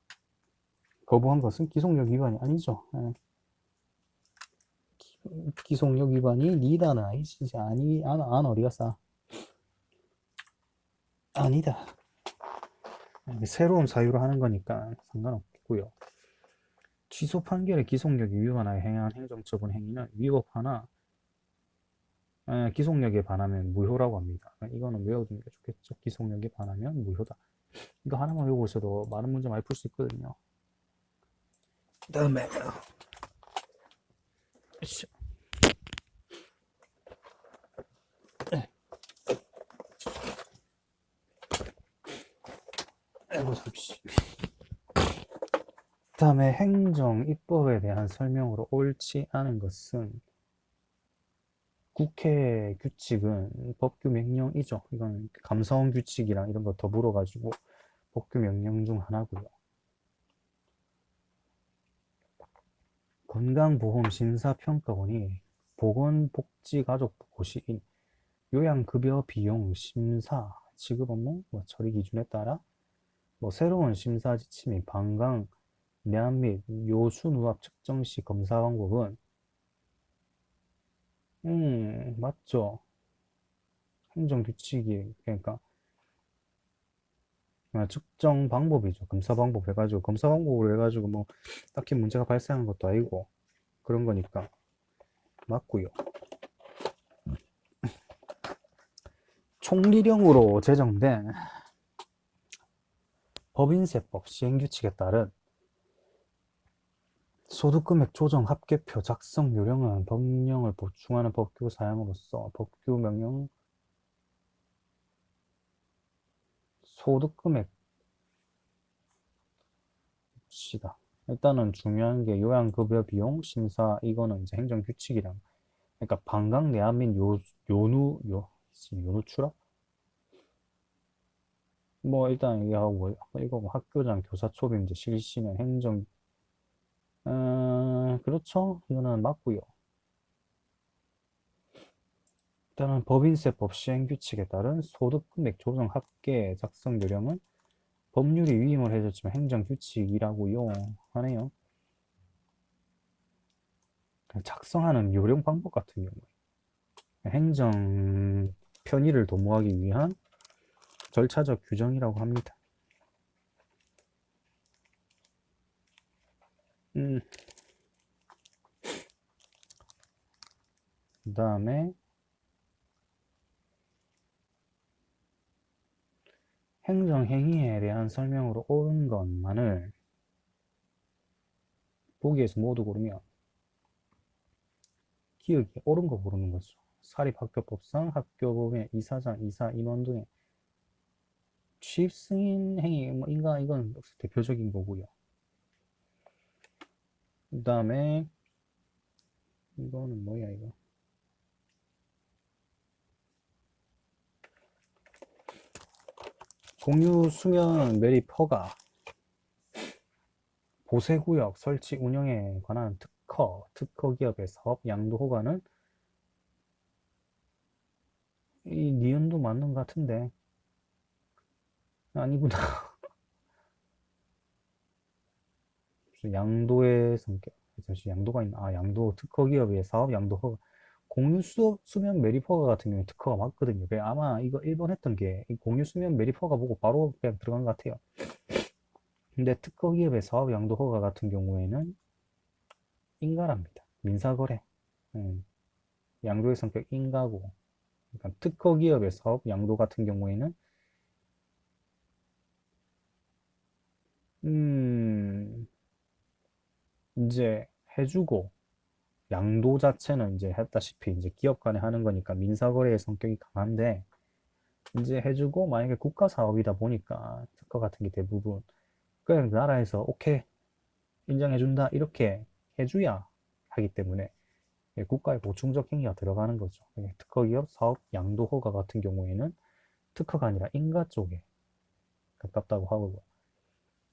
거부한 것은 기속력 위반이 아니죠. 네. 기속력 위반이 니다는 아니지. 안 어디 갔어? 아니다. 새로운 사유로 하는 거니까 상관없고요. 취소 판결의 기속력이 위반하여 행한 행정처분 행위는 위법하나 기속력에 반하면 무효라고 합니다. 이거는 외워두는 게 좋겠죠. 기속력에 반하면 무효다. 이거 하나만 외우고 있어도 많은 문제 많이 풀 수 있거든요. 그 다음에 다음에 행정 입법에 대한 설명으로 옳지 않은 것은 국회 규칙은 법규 명령이죠. 이건 감사원 규칙이랑 이런 거 더불어 가지고 법규 명령 중 하나고요. 건강보험 심사평가원이 보건복지가족부고시인 요양급여 비용 심사 지급 업무 처리 기준에 따라 새로운 심사 지침 및 방광 내암 및 요수 누압 측정 시 검사 방법은 맞죠. 행정 규칙이 그러니까 측정 방법이죠. 검사 방법 해가지고 검사 방법으로 해가지고 딱히 문제가 발생한 것도 아니고 그런 거니까 맞고요. 총리령으로 제정된 법인세법 시행규칙에 따른 소득금액 조정 합계표 작성 요령은 법령을 보충하는 법규 사항으로서 법규 명령 소득금액 시다. 일단은 중요한 게 요양급여 비용 심사 이거는 이제 행정규칙이랑 그러니까 방광 내암 및 요누 추락 일단 이거 학교장 교사 초빙 이제 실시는 행정 그렇죠. 이거는 맞고요. 일단은 법인세법 시행규칙에 따른 소득금액 조정 합계 작성 요령은 법률이 위임을 해줬지만 행정규칙이라고요 하네요. 작성하는 요령 방법 같은 경우에 행정 편의를 도모하기 위한 절차적 규정이라고 합니다. 그 다음에 행정행위에 대한 설명으로 옳은 것만을 보기에서 모두 고르면 기억이 옳은 거 고르는 거죠. 사립학교법상 학교법의 이사장, 이사, 임원 등의 취입 승인 행위, 이건 대표적인 거고요. 그 다음에 이거는 뭐야 이거? 공유 수면 매립 허가 보세구역 설치 운영에 관한 특허 기업의 사업 양도 허가는 이 니은도 맞는 것 같은데 아니구나. 양도의 성격 잠시 양도가 있나? 양도 특허 기업의 사업 양도 허가 공유 수면 매립 허가 같은 경우에 특허가 맞거든요. 아마 이거 1번 했던 게 공유 수면 매립 허가 보고 바로 그냥 들어간 것 같아요. 근데 특허 기업의 사업 양도 허가 같은 경우에는 인가랍니다. 민사거래. 양도의 성격 인가고. 그러니까 특허 기업의 사업 양도 같은 경우에는 이제 해주고 양도 자체는 이제 했다시피 이제 기업 간에 하는 거니까 민사거래의 성격이 강한데 이제 해주고 만약에 국가 사업이다 보니까 특허 같은 게 대부분 그냥 나라에서 오케이 인정해준다 이렇게 해줘야 하기 때문에 국가의 보충적 행위가 들어가는 거죠. 특허기업 사업 양도 허가 같은 경우에는 특허가 아니라 인가 쪽에 가깝다고 하고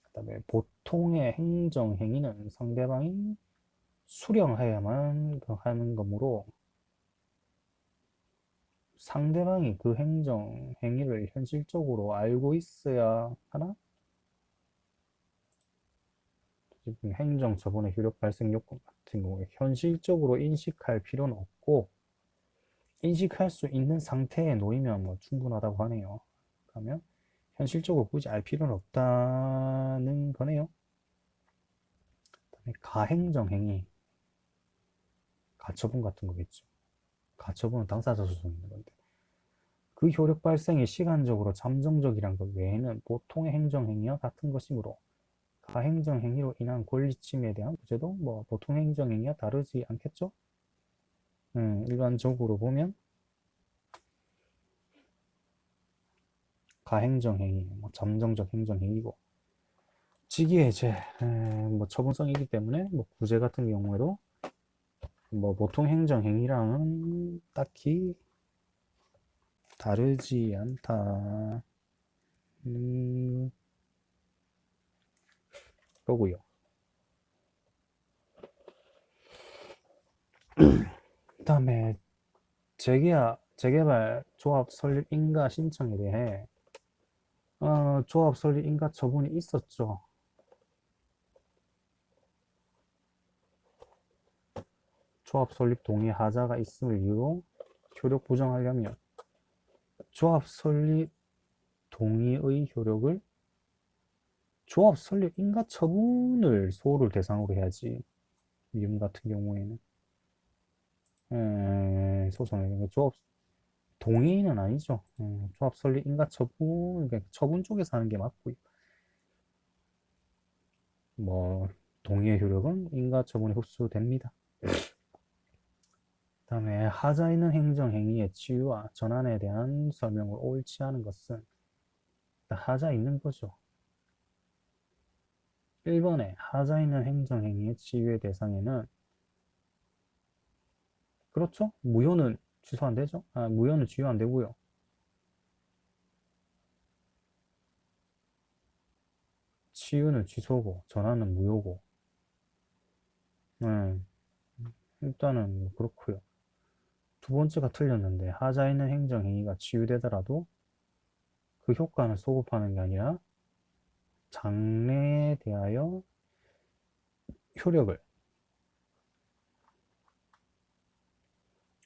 그다음에 보통의 행정 행위는 상대방이 수령해야만 하는 거므로 상대방이 그 행정 행위를 현실적으로 알고 있어야 하나? 지금 행정 처분의 효력 발생 요건 같은 경우에 현실적으로 인식할 필요는 없고 인식할 수 있는 상태에 놓이면 충분하다고 하네요. 그러면 현실적으로 굳이 알 필요는 없다는 거네요. 그다음에 가행정 행위, 가처분 같은 거겠죠. 가처분은 당사자 소송이 있는 건데 그 효력 발생이 시간적으로 잠정적이란 것 외에는 보통의 행정행위와 같은 것이므로 가행정행위로 인한 권리침해에 대한 부재도 보통 행정행위와 다르지 않겠죠? 일반적으로 보면 가행정행위, 잠정적 행정행위고 직위해제, 처분성이기 때문에 구제 같은 경우에도 보통 행정행위랑은 딱히 다르지 않다. 거고요. 다음에 재개발 조합 설립 인가 신청에 대해 조합 설립 인가 처분이 있었죠. 조합 설립 동의 하자가 있음을 이유로 효력 부정하려면 조합 설립 동의의 효력을 조합 설립 인가 처분을 소를 대상으로 해야지. 미음 같은 경우에는 소송에 조합 동의는 아니죠. 조합 설립 인가 처분, 그러니까 처분 쪽에서 하는 게 맞고요. 뭐 동의의 효력은 인가 처분에 흡수됩니다. 다음에 하자 있는 행정 행위의 치유와 전환에 대한 설명을 옳지 않은 것은 하자 있는 거죠. 1번에 하자 있는 행정 행위의 치유의 대상에는 그렇죠? 무효는 취소 안 되죠? 무효는 치유 안 되고요. 치유는 취소고 전환은 무효고. 일단은 뭐 그렇고요. 두 번째가 틀렸는데 하자 있는 행정 행위가 치유되더라도 그 효과는 소급하는 게 아니라 장래에 대하여 효력을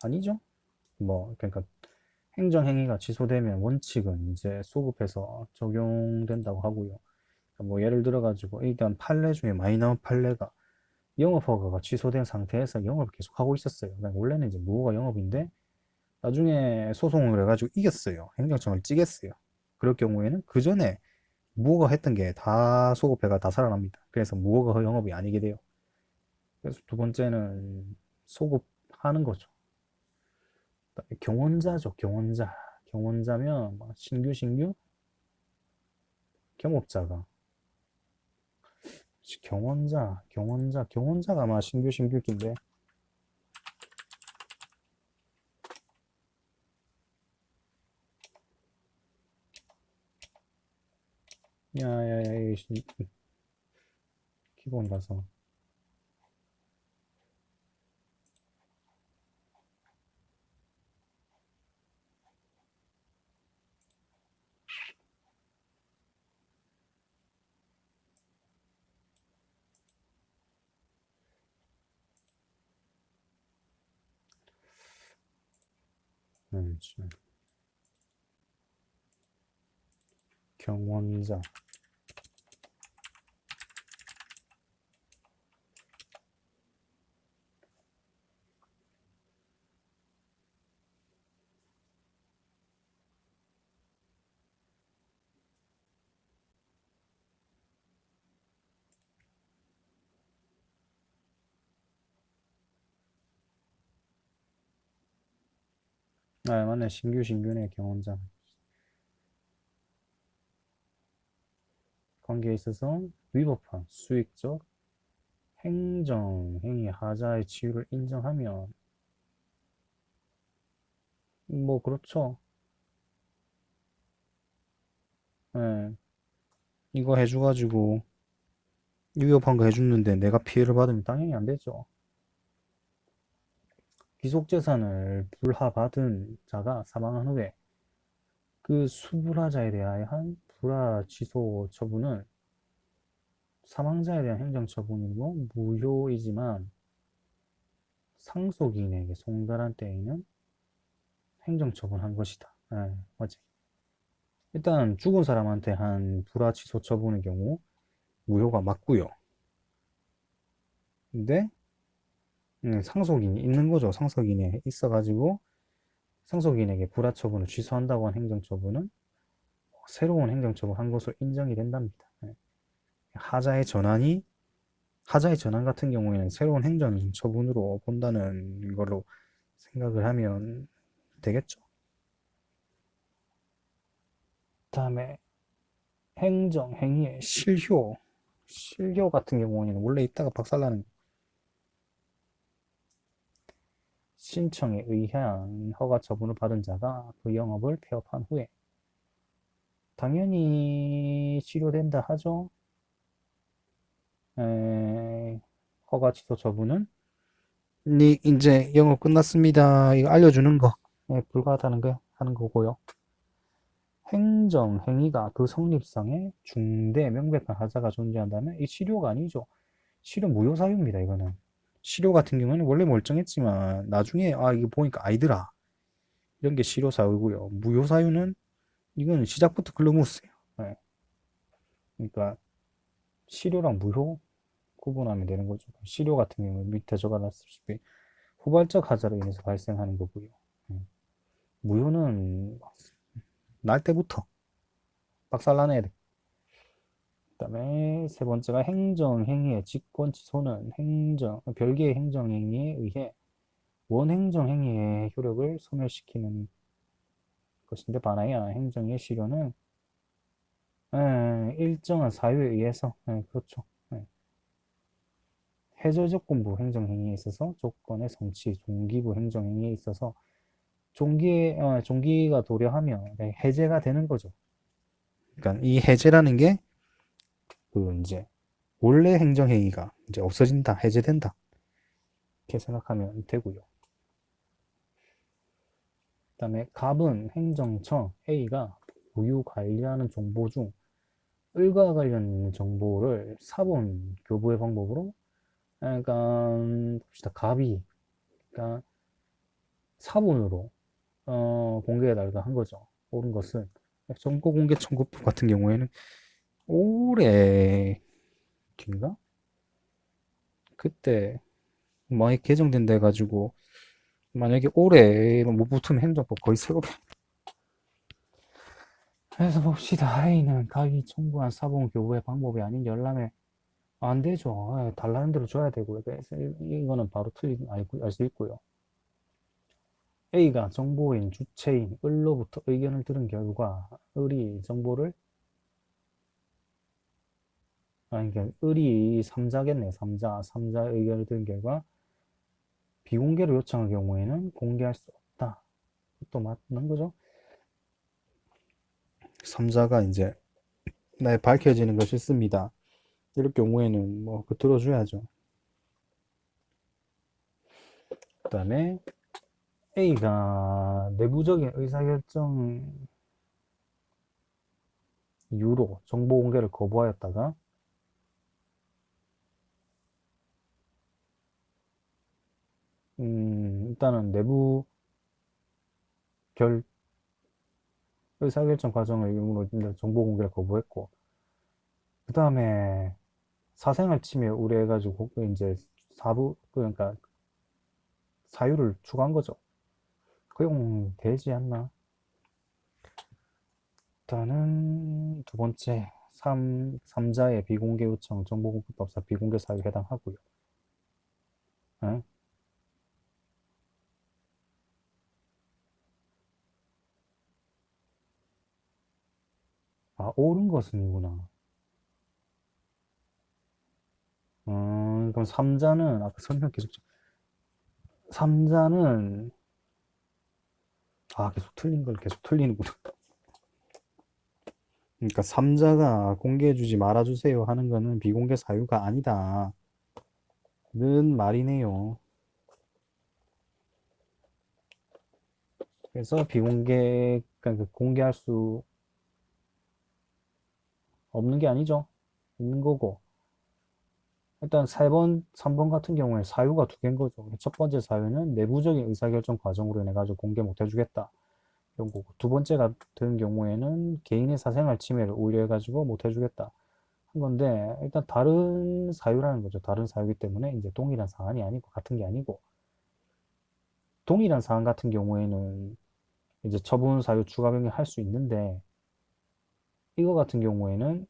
아니죠? 뭐 그러니까 행정행위가 취소되면 원칙은 이제 소급해서 적용된다고 하고요. 그러니까 뭐 예를 들어가지고 일단 판례 중에 많이 나온 판례가 영업허가가 취소된 상태에서 영업을 계속 하고 있었어요. 그러니까 원래는 이제 무허가 영업인데 나중에 소송을 해가지고 이겼어요. 행정청을 찌겠어요. 그럴 경우에는 그 전에 무허가 했던 게 다 소급해가 다 살아납니다. 그래서 무허가 영업이 아니게 돼요. 그래서 두 번째는 소급하는 거죠. 경원자죠, 경원자. 경원자면 뭐 신규 경업자가 경원자가 아마 신규인데 야야야 기본 가서 경원자 맞네 신규네 경원자 관계에 있어서 위법한 수익적 행정 행위 하자의 치유를 인정하면 뭐 그렇죠. 예, 이거 해줘가지고 위협한 거 해줬는데 내가 피해를 받으면 당연히 안 되죠. 귀속재산을 불하받은 자가 사망한 후에 그 수불하자에 대한 불하 취소 처분은 사망자에 대한 행정처분이고 무효이지만 상속인에게 송달한 때에는 행정처분한 것이다. 맞지? 일단 죽은 사람한테 한 불하 취소 처분의 경우 무효가 맞고요. 근데 상속인이 있는 거죠. 상속인이 있어가지고 상속인에게 불하 처분을 취소한다고 한 행정처분은 새로운 행정처분 한 것으로 인정이 된답니다. 하자의 전환이 하자의 전환 같은 경우에는 새로운 행정처분으로 본다는 걸로 생각을 하면 되겠죠. 다음에 행정 행위의 실효 같은 경우에는 원래 있다가 박살나는 신청에 의한 허가 처분을 받은 자가 그 영업을 폐업한 후에 당연히 치료된다 하죠. 허가 취소 처분은 이제 영어 끝났습니다. 이거 알려주는 거. 네, 불가하다는 거 하는 거고요. 행정, 행위가 그 성립상의 중대 명백한 하자가 존재한다면 이 실효가 아니죠. 실효 무효사유입니다, 이거는. 실효 같은 경우는 원래 멀쩡했지만 나중에 이거 보니까 아니더라. 이런 게 실효사유고요. 무효사유는 이건 시작부터 글러무스예요. 네. 그러니까 실효랑 무효 구분하면 되는 거죠. 실효 같은 경우는 밑에 적어놨듯이 후발적 하자로 인해서 발생하는 거고요. 네. 무효는 날 때부터 박살나네. 그다음에 세 번째가 행정행위의 직권 취소는 별개의 행정행위에 의해 원행정행위의 효력을 소멸시키는 것인데 반하여 행정의 실효는 일정한 사유에 의해서 그렇죠. 해제조건부 행정행위에 있어서 조건의 성취, 종기부 행정행위에 있어서 종기가 도래하면 해제가 되는 거죠. 그러니까 이 해제라는 게 그 이제 원래 행정행위가 이제 없어진다, 해제된다 이렇게 생각하면 되고요. 그다음에 갑은 행정처 A가 보유 관리하는 정보 중 을과 관련 정보를 사본 교부의 방법으로 그러니까 봅시다. 갑이 그러니까 사본으로 공개해 달라 한 거죠. 옳은 것은 정보 공개 청구법 같은 경우에는 올해 인가 그때 많이 개정된다 해가지고 만약에 올해 못 붙으면 행정법 거의 새로 그래서 봅시다. A는 갑이 청구한 사본 교부의 방법이 아닌 열람에 안 되죠. 달라는 대로 줘야 되고요. 그래서 이거는 바로 알 수 있고요. A가 정보인 주체인 을로부터 의견을 들은 결과 을이 정보를 그러니까 을이 3자겠네. 3자의 의견을 들은 결과 비공개로 요청한 경우에는 공개할 수 없다. 또 맞는 거죠? 3자가 이제 밝혀지는 거 싫습니다. 이럴 경우에는 뭐 들어줘야죠. 그 다음에 A가 내부적인 의사결정 이유로 정보 공개를 거부하였다가 일단은 내부 결 의사결정 과정을 이유로 정보 공개를 거부했고 그 다음에 사생활 침해 우려해가지고 이제 사부 그러니까 사유를 추가한 거죠. 허용되지 않나? 일단은 두 번째 3자의 비공개 요청 정보공개법상 비공개 사유에 해당하고요. 응? 옳은 것은이구나. 그럼 3자는 아까 설명 계속 3자는 계속 틀린 걸 계속 틀리는구나. 그러니까 3자가 공개해주지 말아주세요 하는 거는 비공개 사유가 아니다. 는 말이네요. 그래서 그러니까 공개할 수 없는 게 아니죠. 있는 거고. 일단 3번 같은 경우에 사유가 두 개인 거죠. 첫 번째 사유는 내부적인 의사결정 과정으로 인해 가지고 공개 못 해주겠다. 이런 거고. 두 번째 같은 경우에는 개인의 사생활 침해를 우려해 가지고 못 해주겠다. 한 건데 일단 다른 사유라는 거죠. 다른 사유이기 때문에 이제 동일한 사안이 아니고 같은 게 아니고 동일한 사안 같은 경우에는 이제 처분 사유 추가 변경 할 수 있는데 이거 같은 경우에는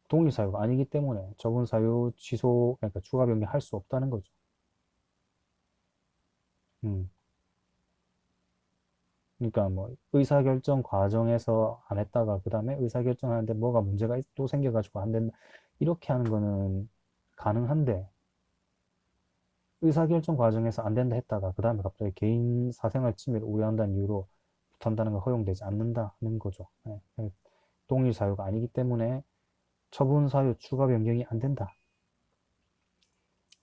동일 사유가 아니기 때문에 처분 사유 취소 그러니까 추가 변경 할 수 없다는 거죠. 음. 그러니까 뭐 의사결정 과정에서 안 했다가 그 다음에 의사결정하는데 뭐가 문제가 또 생겨가지고 안 된다 이렇게 하는 거는 가능한데 의사결정 과정에서 안 된다 했다가 그 다음에 갑자기 개인 사생활 침해를 우려한다는 이유로 못한다는 건 허용되지 않는다는 거죠. 동일 사유가 아니기 때문에 처분 사유 추가 변경이 안 된다.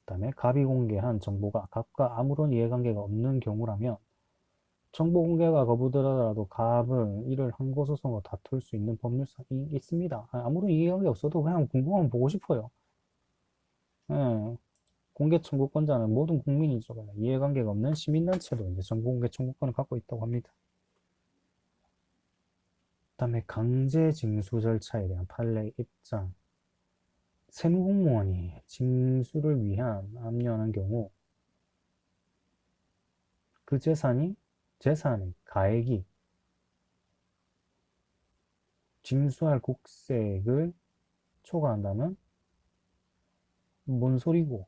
그다음에 갑이 공개한 정보가 갑과 아무런 이해관계가 없는 경우라면 정보 공개가 거부되더라도 갑은 이를 항고소송으로 다툴 수 있는 법률상이 있습니다. 아무런 이해관계 없어도 그냥 궁금하면 보고 싶어요. 예, 공개 청구권자는 모든 국민이죠. 그냥 이해관계가 없는 시민단체도 이제 정보 공개 청구권을 갖고 있다고 합니다. 그다음에 강제 징수 절차에 대한 판례 입장. 세무공무원이 징수를 위한 압류하는 경우 그 재산의 가액이 징수할 국세액을 초과한다면 뭔 소리고?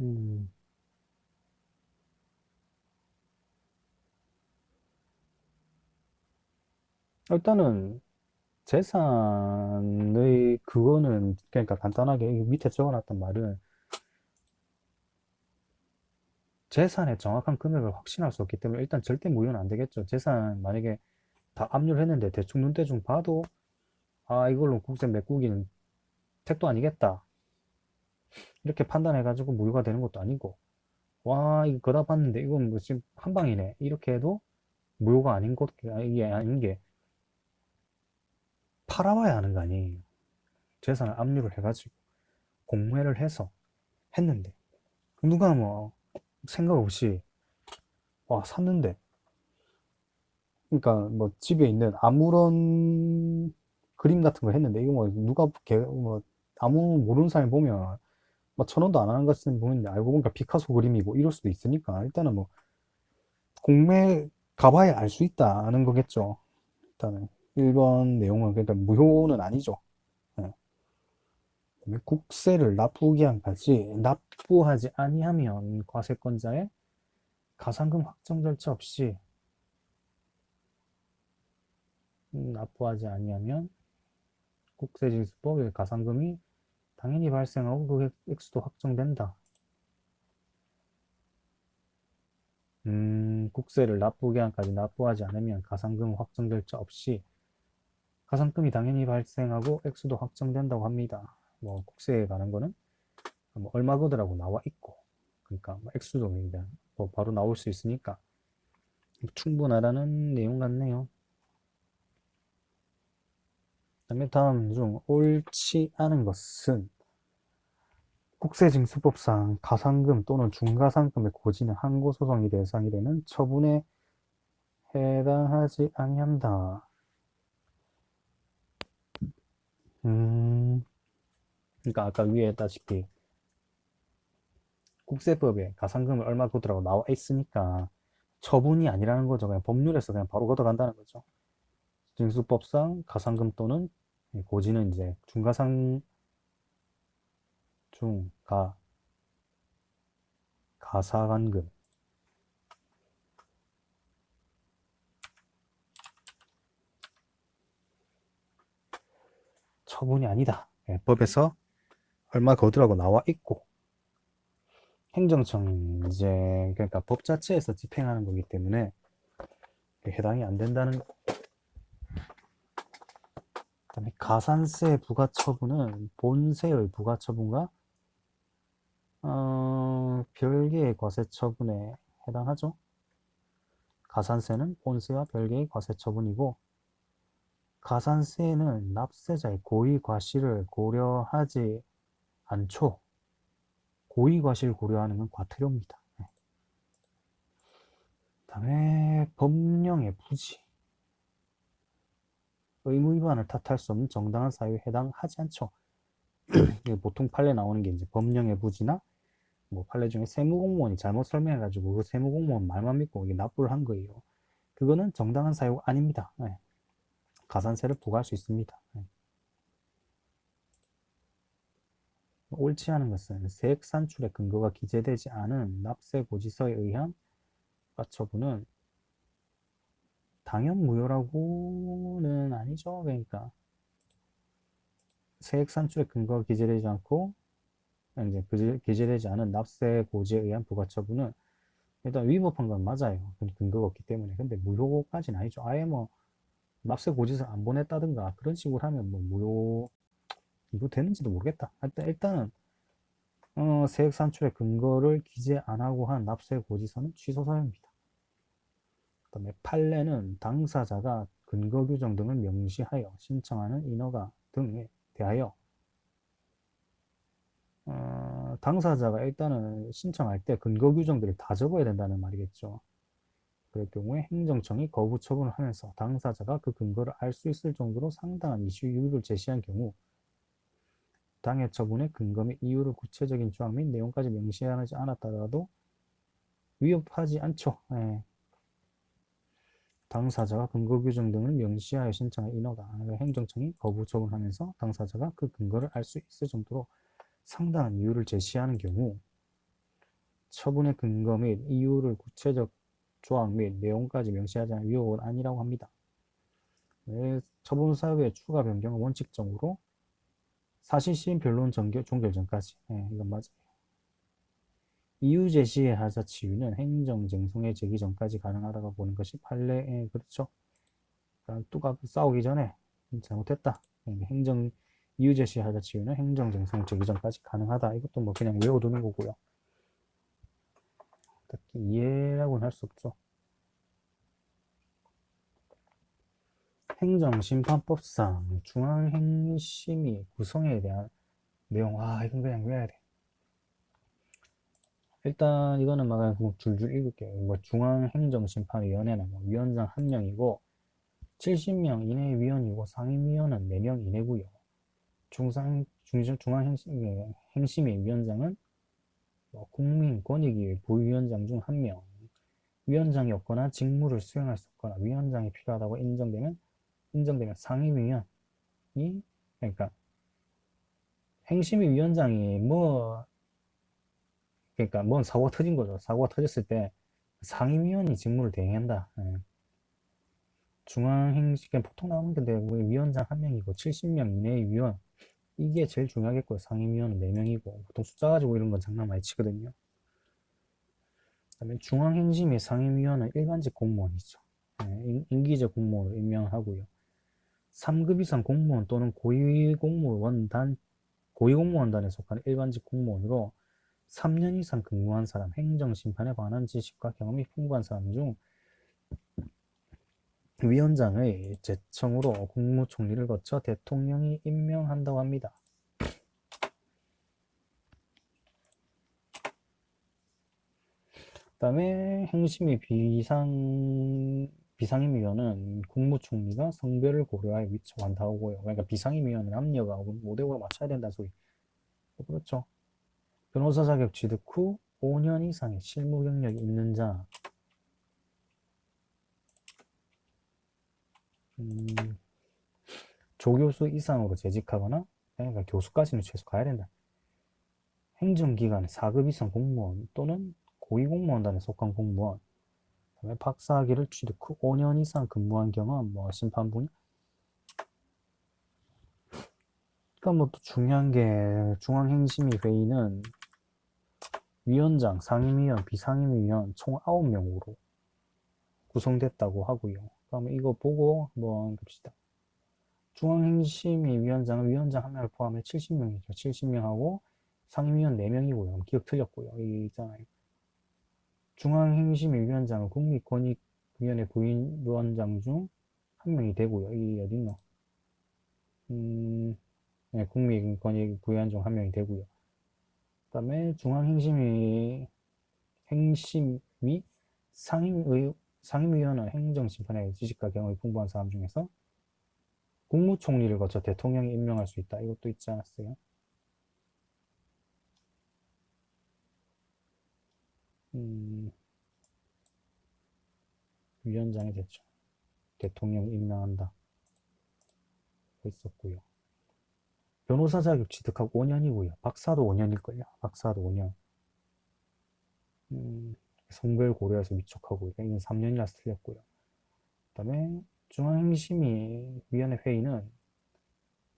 음, 일단은 재산의 그거는 그러니까 간단하게 밑에 적어놨던 말은 재산의 정확한 금액을 확신할 수 없기 때문에 일단 절대 무효는 안 되겠죠. 재산 만약에 다 압류를 했는데 대충 눈대중 봐도 아 이걸로 국세 메꾸기는 택도 아니겠다 이렇게 판단해가지고 무효가 되는 것도 아니고 와 이거 거다 봤는데 이건 뭐 지금 한 방이네 이렇게 해도 무효가 아닌 것 이게 아닌 게 팔아봐야 하는 거 아니에요. 재산을 압류를 해가지고 공매를 해서 했는데 누가 뭐 생각 없이 와 샀는데 그러니까 뭐 집에 있는 아무런 그림 같은 거 했는데 이거 뭐 누가 뭐 아무 모르는 사람이 보면 뭐 천 원도 안 하는 것 같은 보는데 알고 보니까 피카소 그림이고 이럴 수도 있으니까 일단은 뭐 공매 가봐야 알 수 있다는 거겠죠. 일단은 1번 내용은 그러니까 무효는 아니죠. 예. 그다음에 국세를 납부기한까지 납부하지 아니하면 과세권자의 가산금 확정 절차 없이 납부하지 아니하면 국세징수법의 가산금이 당연히 발생하고 그 액수도 확정된다. 국세를 납부기한까지 납부하지 않으면 가산금 확정 절차 없이 가산금이 당연히 발생하고 액수도 확정된다고 합니다. 뭐 국세에 관한 거는 뭐 얼마거드라고 나와 있고 그러니까 뭐 액수도 이제 뭐 바로 나올 수 있으니까 충분하다는 내용 같네요. 그다음에 다음 중 옳지 않은 것은 국세징수법상 가산금 또는 중가산금의 고지는 항고소송이 대상이 되는 처분에 해당하지 아니한다. 그러니까 아까 위에 했다시피 국세법에 가산금을 얼마 걷으라고 나와 있으니까 처분이 아니라는 거죠. 그냥 법률에서 그냥 바로 걷어간다는 거죠. 징수법상 가산금 또는 고지는 이제 중가 가사관금 처분이 아니다. 법에서 얼마 거두라고 나와 있고 행정청이 이제 그러니까 법 자체에서 집행하는 거기 때문에 해당이 안 된다는. 그다음에 가산세 부과처분은 본세의 부과처분과 별개의 과세처분에 해당하죠. 가산세는 본세와 별개의 과세처분이고 가산세는 납세자의 고의 과실을 고려하지 않죠. 고의 과실을 고려하는 건 과태료입니다. 그다음에 법령의 부지 의무 위반을 탓할 수 없는 정당한 사유에 해당하지 않죠. 보통 판례 나오는 게 이제 법령의 부지나 뭐 판례 중에 세무공무원이 잘못 설명해가지고 그 세무공무원 말만 믿고 이게 납부를 한 거예요. 그거는 정당한 사유가 아닙니다. 네. 가산세를 부과할 수 있습니다. 네. 옳지 않은 것은 세액 산출의 근거가 기재되지 않은 납세 고지서에 의한 과처분은 당연 무효라고는 아니죠. 그러니까 세액 산출의 근거가 기재되지 않고 이제 기재되지 않은 납세 고지에 의한 부과처분은 일단 위법한 건 맞아요. 근거가 없기 때문에. 근데 무효까지는 아니죠. 아예 뭐 납세 고지서 안 보냈다든가 그런 식으로 하면 뭐 무효 이거 되는지도 모르겠다. 일단은 세액 산출의 근거를 기재 안 하고 한 납세 고지서는 취소 사유입니다. 그다음에 판례는 당사자가 근거 규정 등을 명시하여 신청하는 인허가 등에 대하여 당사자가 일단은 신청할 때 근거 규정들을 다 적어야 된다는 말이겠죠. 그럴 경우에 행정청이 거부 처분을 하면서 당사자가 그 근거를 알 수 있을 정도로 상당한 이슈 이유를 제시한 경우 당해 처분의 근거 및 이유를 구체적인 조항 및 내용까지 명시하지 않았더라도 위협하지 않죠. 예. 당사자가 근거 규정 등을 명시하여 신청한 인허가 행정청이 거부 처분하면서 당사자가 그 근거를 알 수 있을 정도로 상당한 이유를 제시하는 경우 처분의 근거 및 이유를 구체적 조항 및 내용까지 명시하지 않은 위협은 아니라고 합니다. 처분 사유의 추가 변경은 원칙적으로 사실시인 변론 종결 전까지. 이건 맞아요. 이유 제시의 하자 치유는 행정쟁송의 제기 전까지 가능하다고 보는 것이 판례에 그렇죠. 그러니까 뚜가 싸우기 전에 잘못했다. 행정 이유 제시 하자 치유는 행정쟁송 제기 전까지 가능하다. 이것도 뭐 그냥 외워두는 거고요. 딱히 이해라고는 할 수 없죠. 행정심판법상 중앙행심위 구성에 대한 내용, 이건 그냥 외워야 돼. 일단 이거는 막 줄줄 읽을게요. 뭐 중앙행정심판위원회는 뭐 위원장 1명이고 70명 이내의 위원이고 상임위원은 4명 이내고요. 중앙행심위 위원장은 뭐 국민권익위 부위원장 중 1명, 위원장이 없거나 직무를 수행할 수 없거나 위원장이 필요하다고 인정되면 상임위원이, 그러니까 행심위 위원장이 그러니까 뭔 사고가 터진 거죠. 사고가 터졌을 때 상임위원이 직무를 대행한다. 중앙행시계 보통 나오는 게 위원장 1명이고 70명 이내의 위원, 이게 제일 중요하겠고요. 상임위원은 4명이고 보통 숫자 가지고 이런 건 장난 많이 치거든요. 그다음에 중앙행심위 상임위원은 일반직 공무원이죠. 임기직 공무원을 임명하고요. 3급 이상 공무원 또는 고위공무원단에 속하는 일반직 공무원으로 3년 이상 근무한 사람, 행정심판에 관한 지식과 경험이 풍부한 사람 중 위원장의 제청으로 국무총리를 거쳐 대통령이 임명한다고 합니다. 그 다음에 행심위 비상임위원은 국무총리가 성별을 고려하여 위촉한다고 하고요. 그러니까 비상임위원은 남녀가 5대5로 맞춰야 된다는 소리. 그렇죠. 변호사 자격 취득 후 5년 이상의 실무 경력이 있는 자, 조교수 이상으로 재직하거나, 그러니까 교수까지는 최소 가야 된다. 행정기관 4급 이상 공무원 또는 고위공무원단에 속한 공무원, 그다음에 박사학위를 취득 후 5년 이상 근무한 경험, 뭐 심판분이. 그러니까 뭐 또 중요한 게 중앙행심위 회의는 위원장, 상임위원, 비상임위원 총 9명으로 구성됐다고 하고요. 그러면 이거 보고 한번 봅시다. 중앙행심위 위원장은 위원장 1명을 포함해 70명이죠. 70명하고 상임위원 4명이고요. 기억 틀렸고요. 이 있잖아요. 중앙행심위 위원장은 국민권익위원회 부위원장 중 1명이 되고요. 이 어딨노? 네, 국민권익 부위원 중 1명이 되고요. 그 다음에 행심위 상임위원은 행정심판의 지식과 경험이 풍부한 사람 중에서 국무총리를 거쳐 대통령이 임명할 수 있다. 이것도 있지 않았어요? 위원장이 됐죠. 대통령이 임명한다. 있었고요. 변호사 자격 취득하고 5년이고요. 박사도 5년일걸요. 박사도 5년. 성별 고려해서 위촉하고, 이건 3년이라서 틀렸고요. 그 다음에 중앙행심위위원회 회의는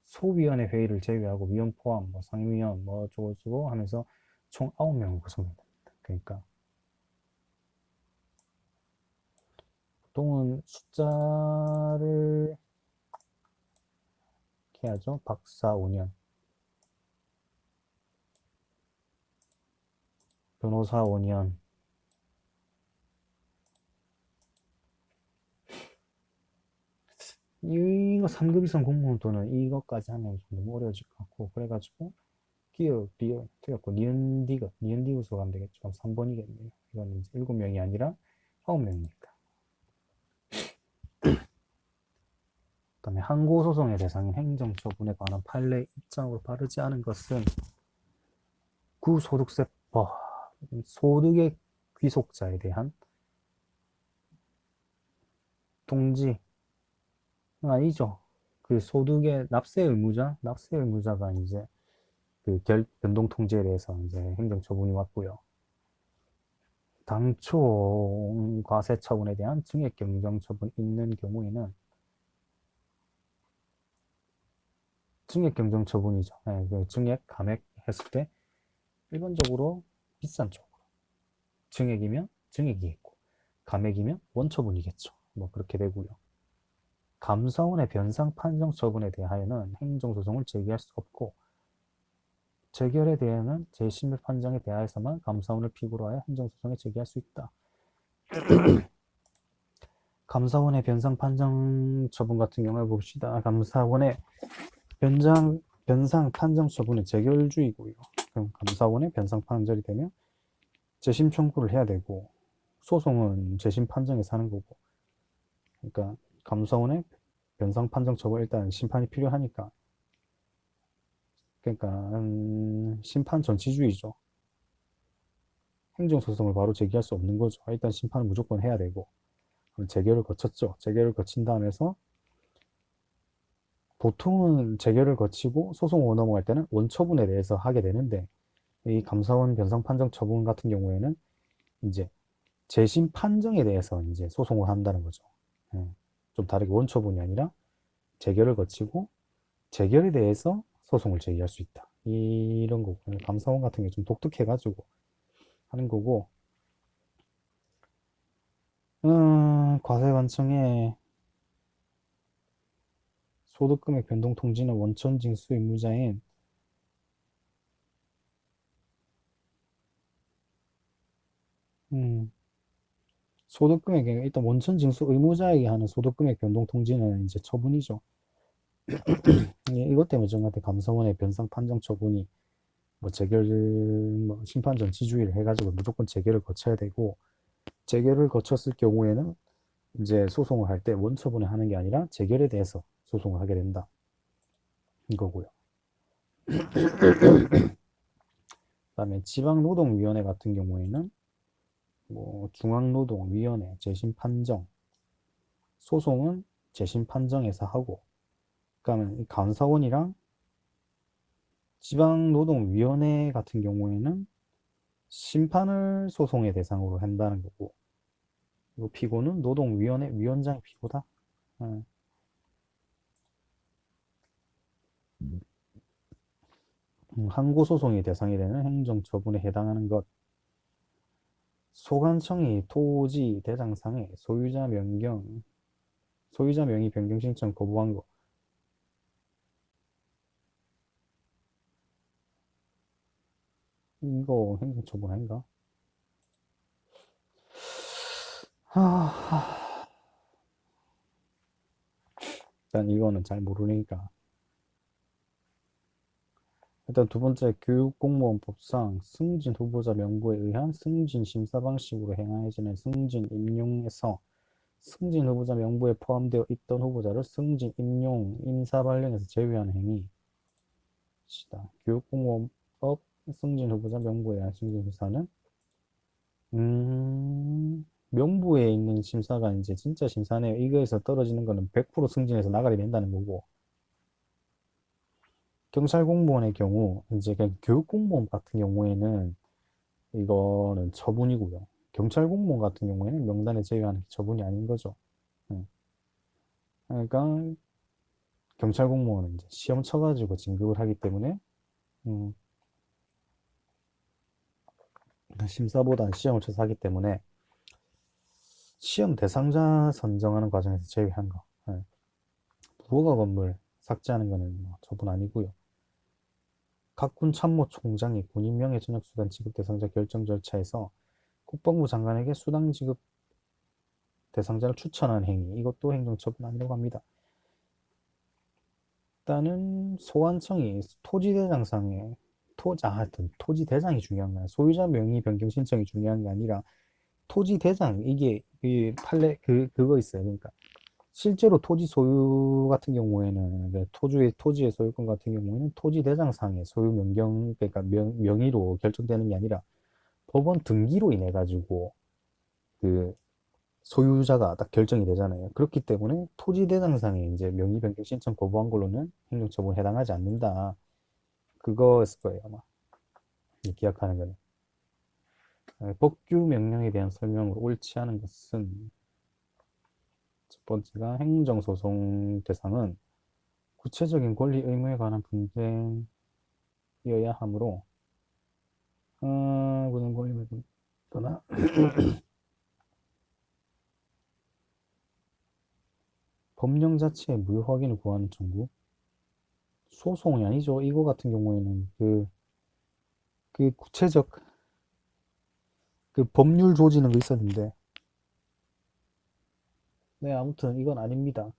소위원회 회의를 제외하고 위원 포함, 뭐 상임위원, 뭐 어쩌고저쩌고 하면서 총 9명을 구성합니다. 그러니까 보통은 숫자를 이렇게 해야죠. 박사 5년, 변호사 5년, 이거 3급 이상 공무원 또는 이것까지 하면 좀 너무 어려워질 것 같고, 그래가지고 기어, 리얼 틀렸고 니은디귿으로 가면 되겠죠. 그럼 3번이겠네요. 이건 이제 7명이 아니라 9명이니까. 그다음에 항고소송의 대상인 행정처분에 관한 판례 입장으로 바르지 않은 것은 구소득세법, 소득의 귀속자에 대한 통지, 아니죠. 그 소득의 납세 의무자가 이제 그 변동 통지에 대해서 이제 행정처분이 왔고요. 당초 과세 처분에 대한 증액 경정처분 있는 경우에는 증액 경정처분이죠. 네, 그 증액 감액 했을 때 일반적으로 비싼 쪽으로 증액이면 증액이 있고 감액이면 원처분이겠죠. 뭐 그렇게 되고요. 감사원의 변상 판정 처분에 대하여는 행정소송을 제기할 수 없고 재결에 대해서는 제11 판정에 대하여서만 감사원을 필요로 하여 행정소송에 제기할 수 있다. 감사원의 변상 판정 처분 같은 경우에 봅시다. 감사원의 변상 판정 처분은 재결주의고요. 그럼 감사원의 변상 판정이 되면 재심 청구를 해야 되고 소송은 재심 판정에서 하는 거고, 그러니까 감사원의 변상 판정 처분 일단 심판이 필요하니까, 그러니까 심판 전치주의죠. 행정소송을 바로 제기할 수 없는 거죠. 일단 심판은 무조건 해야 되고, 그럼 재결을 거쳤죠. 재결을 거친 다음에서 보통은 재결을 거치고 소송으로 넘어갈 때는 원처분에 대해서 하게 되는데, 이 감사원 변상 판정 처분 같은 경우에는 이제 재심 판정에 대해서 이제 소송을 한다는 거죠. 좀 다르게 원처분이 아니라 재결을 거치고 재결에 대해서 소송을 제기할 수 있다. 이런 거고, 감사원 같은 게 좀 독특해가지고 하는 거고, 과세관청에 소득금액 변동 통지는 원천 징수 의무자인 소득금액, 일단 원천 징수 의무자에게 하는 소득금액 변동 통지는 이제 처분이죠. 이것 때문에 저한테 감사원의 변상 판정 처분이 뭐 재결, 뭐 심판 전치주의를 해가지고 무조건 재결을 거쳐야 되고, 재결을 거쳤을 경우에는 이제 소송을 할 때 원처분에 하는 게 아니라 재결에 대해서 소송을 하게 된다. 이거고요. 그다음에 지방노동위원회 같은 경우에는 뭐 중앙노동위원회 재심판정, 소송은 재심판정에서 하고, 그러면 감사원이랑 지방노동위원회 같은 경우에는 심판을 소송의 대상으로 한다는 거고, 그리고 피고는 노동위원회 위원장이 피고다. 항고소송의 대상이 되는 행정처분에 해당하는 것, 소관청이 토지 대장상에 소유자 명의 변경 신청 거부한 거, 이거 행정처분 아닌가? 일단 이거는 잘 모르니까. 일단 두 번째, 교육공무원법상 승진 후보자 명부에 의한 승진 심사 방식으로 행하여지는 승진 임용에서 승진 후보자 명부에 포함되어 있던 후보자를 승진 임용 인사 발령에서 제외하는 행위. 교육공무원법 승진 후보자 명부에 의한 승진 심사는 명부에 있는 심사가 이제 진짜 심사네요. 이거에서 떨어지는 거는 100% 승진해서 나가게 된다는 거고, 경찰 공무원의 경우 이제 그냥 교육 공무원 같은 경우에는 이거는 처분이고요. 경찰 공무원 같은 경우에는 명단에 제외하는 처분이 아닌 거죠. 그러니까 경찰 공무원은 이제 시험 쳐가지고 진급을 하기 때문에 심사보다 시험을 쳐서 하기 때문에 시험 대상자 선정하는 과정에서 제외한 거. 예. 부호가 건물 삭제하는 거는 뭐 저분 아니고요. 각 군 참모총장이 군인 명예 전역 수단 지급 대상자 결정 절차에서 국방부 장관에게 수당 지급 대상자를 추천한 행위, 이것도 행정처분 아니라고 합니다. 일단은 소환청이 토지대장상에 토지대장이 중요한 거야. 소유자 명의 변경 신청이 중요한 게 아니라 토지대장, 이게 그 판례 그거 있어요. 그러니까 실제로 토지 소유 같은 경우에는 토지의 소유권 같은 경우에는 토지대장상의 소유 변경, 그러니까 명의로 결정되는 게 아니라 법원 등기로 인해 가지고 그 소유자가 딱 결정이 되잖아요. 그렇기 때문에 토지대장상에 이제 명의 변경 신청 거부한 걸로는 행정처분에 해당하지 않는다. 그거였을 거예요, 아마. 기억하는 거는. 법규 명령에 대한 설명으로 옳지 않은 것은, 첫 번째가 행정소송 대상은 구체적인 권리 의무에 관한 분쟁이어야 하므로, 무슨 권리를 떠나 법령 자체의 무효 확인을 구하는 청구. 소송이 아니죠. 이거 같은 경우에는 그 구체적 그 법률 조지는 거 있었는데, 네, 아무튼 이건 아닙니다.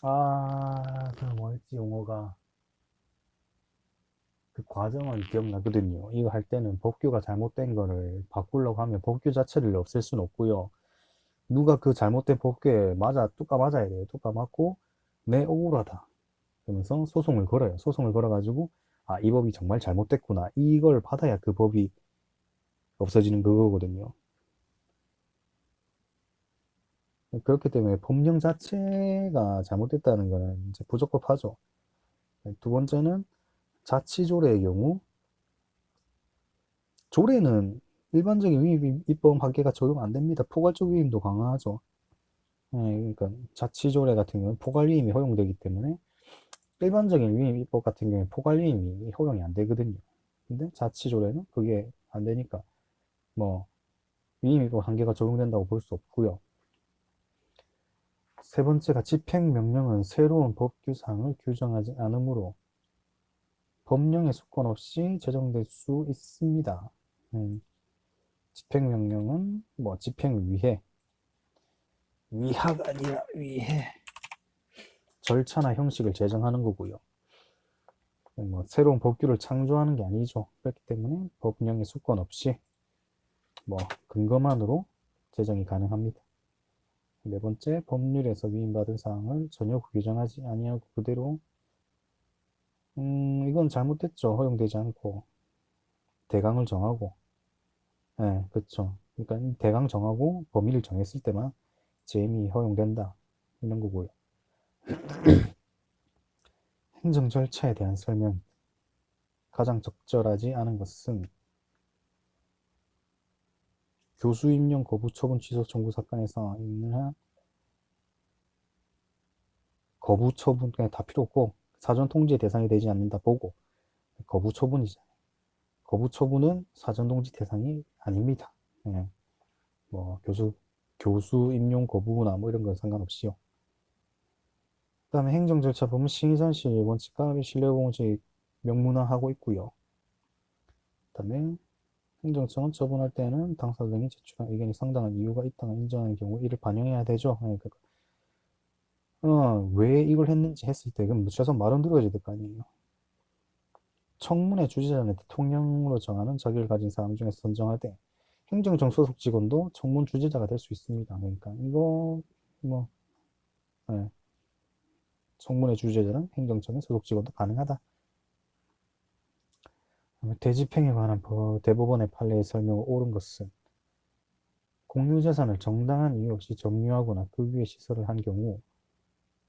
그 뭐였지, 용어가. 그 과정은 기억나거든요. 이거 할 때는 법규가 잘못된 거를 바꾸려고 하면 법규 자체를 없앨 수는 없고요. 누가 그 잘못된 법규에 뚜까 맞아야 돼요. 뚜까 맞고, 내 억울하다. 그러면서 소송을 걸어요. 소송을 걸어가지고, 아, 이 법이 정말 잘못됐구나. 이걸 받아야 그 법이 없어지는 그거거든요. 그렇기 때문에 법령 자체가 잘못됐다는 거는 이제 부적법하죠. 두 번째는 자치조례의 경우, 조례는 일반적인 위임 입법 한계가 적용 안 됩니다. 포괄적 위임도 강화하죠. 그러니까 자치조례 같은 경우는 포괄 위임이 허용되기 때문에 일반적인 위임 입법 같은 경우에 포괄 위임이 허용이 안 되거든요. 근데 자치조례는 그게 안 되니까 뭐 위임 입법 한계가 적용된다고 볼 수 없고요. 세 번째가 집행명령은 새로운 법규상을 규정하지 않으므로 법령의 수권 없이 제정될 수 있습니다. 집행명령은 뭐 집행위해, 위하가 아니라 위해, 절차나 형식을 제정하는 거고요. 뭐 새로운 법규를 창조하는 게 아니죠. 그렇기 때문에 법령의 수권 없이 뭐 근거만으로 제정이 가능합니다. 네 번째, 법률에서 위임받은 사항을 전혀 규정하지 아니하고 그대로, 이건 잘못됐죠. 허용되지 않고 대강을 정하고, 네, 그렇죠. 그러니까 대강 정하고 범위를 정했을 때만 재임이 허용된다, 이런 거고요. 행정 절차에 대한 설명. 가장 적절하지 않은 것은 교수 임용 거부 처분 취소 청구 사건에서 있는 한 거부 처분 그냥 다 필요 없고 사전 통지의 대상이 되지 않는다 보고 거부 처분이잖아요. 거부 처분은 사전 통지 대상이 아닙니다. 예. 뭐 교수 임용 거부나 뭐 이런 건 상관없이요. 그다음에 행정 절차 보면 신의선실 원칙과 신뢰공식 명문화하고 있고요. 그다음에 행정청은 처분할 때는 당사자 등이 제출한 의견이 상당한 이유가 있다고 인정하는 경우 이를 반영해야 되죠. 예, 왜 이걸 했는지 했을 때 그럼 최소한 말은 들어야지 될 거 아니에요. 청문회 주재자는 대통령으로 정하는 자격을 가진 사람 중에서 선정하되 행정청 소속 직원도 청문 주재자가 될 수 있습니다. 그러니까 이거 뭐 예, 청문회 주재자는 행정청의 소속 직원도 가능하다. 대집행에 관한 대법원의 판례의 설명을 옳은 것은 공유재산을 정당한 이유 없이 점유하거나 그 위에 시설을 한 경우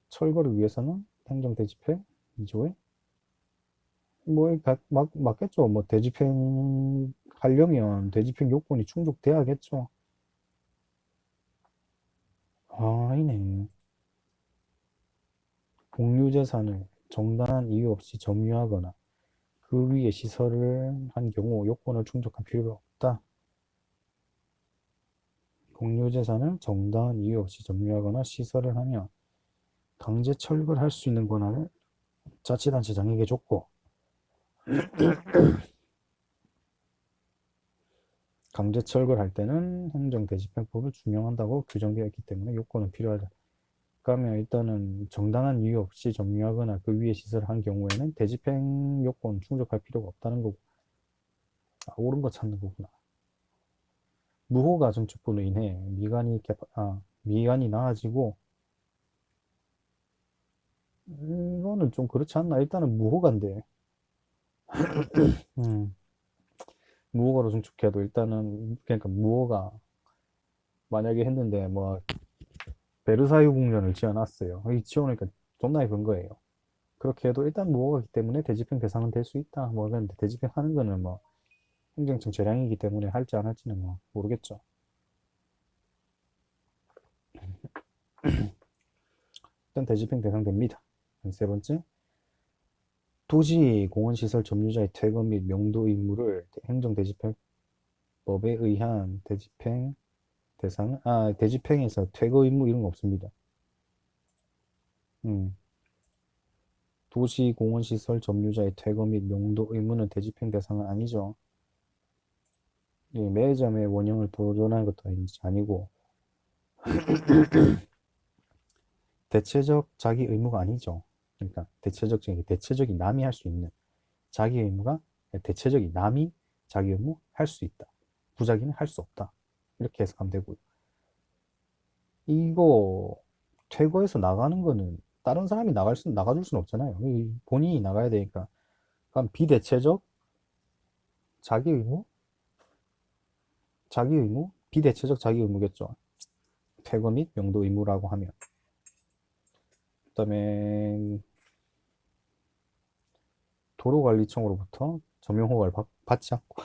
철거를 위해서는 행정대집행 2조에 뭐 맞겠죠. 뭐 대집행 하려면 대집행 요건이 충족돼야겠죠. 아니네. 공유재산을 정당한 이유 없이 점유하거나 그 위에 시설을 한 경우 요건을 충족한 필요가 없다. 공유재산을 정당한 이유 없이 점유하거나 시설을 하며 강제 철거할 수 있는 권한을 자치단체장에게 줬고, 강제 철거할 때는 행정대집행법을 준용한다고 규정되어 있기 때문에 요건은 필요하다. 그러면 일단은 정당한 이유 없이 점유하거나 그 위에 시설을 한 경우에는 대집행 요건 충족할 필요가 없다는 거고. 아, 옳은 거 찾는 거구나. 무효가 증축분으로 인해 미간이 나아지고, 이거는 좀 그렇지 않나? 일단은 무효가인데, 음, 무효가로 증축해도 일단은, 그러니까 무효가 만약에 했는데, 뭐, 베르사유 궁전을 지어놨어요. 이 지어놓으니까 존나 예쁜 거예요. 그렇게 해도 일단 무효가기 때문에 대집행 대상은 될 수 있다. 뭐, 그런데 대집행 하는 거는 뭐, 행정청 재량이기 때문에 할지 안 할지는 뭐, 모르겠죠. 일단 대집행 대상 됩니다. 세 번째, 도시 공원시설 점유자의 퇴거 및 명도 의무를 행정대집행법에 의한 대집행에서 퇴거 의무 이런 거 없습니다. 음, 도시 공원시설 점유자의 퇴거 및 명도 의무는 대집행 대상은 아니죠. 예, 매점의 원형을 보존하는 것도 아니고, 대체적 자기 의무가 아니죠. 그러니까 대체적인 남이 할 수 있는 자기 의무가 대체적인 남이 자기 의무 할 수 있다. 부자기는 할 수 없다. 이렇게 해석하면 되고요. 이거 퇴거해서 나가는 거는 다른 사람이 나가줄 수는 없잖아요. 본인이 나가야 되니까. 그럼 비대체적 자기 의무? 자기 의무? 비대체적 자기 의무겠죠. 퇴거 및 명도 의무라고 하면. 그다음에 도로관리청으로부터 점용 허가를 받지 않고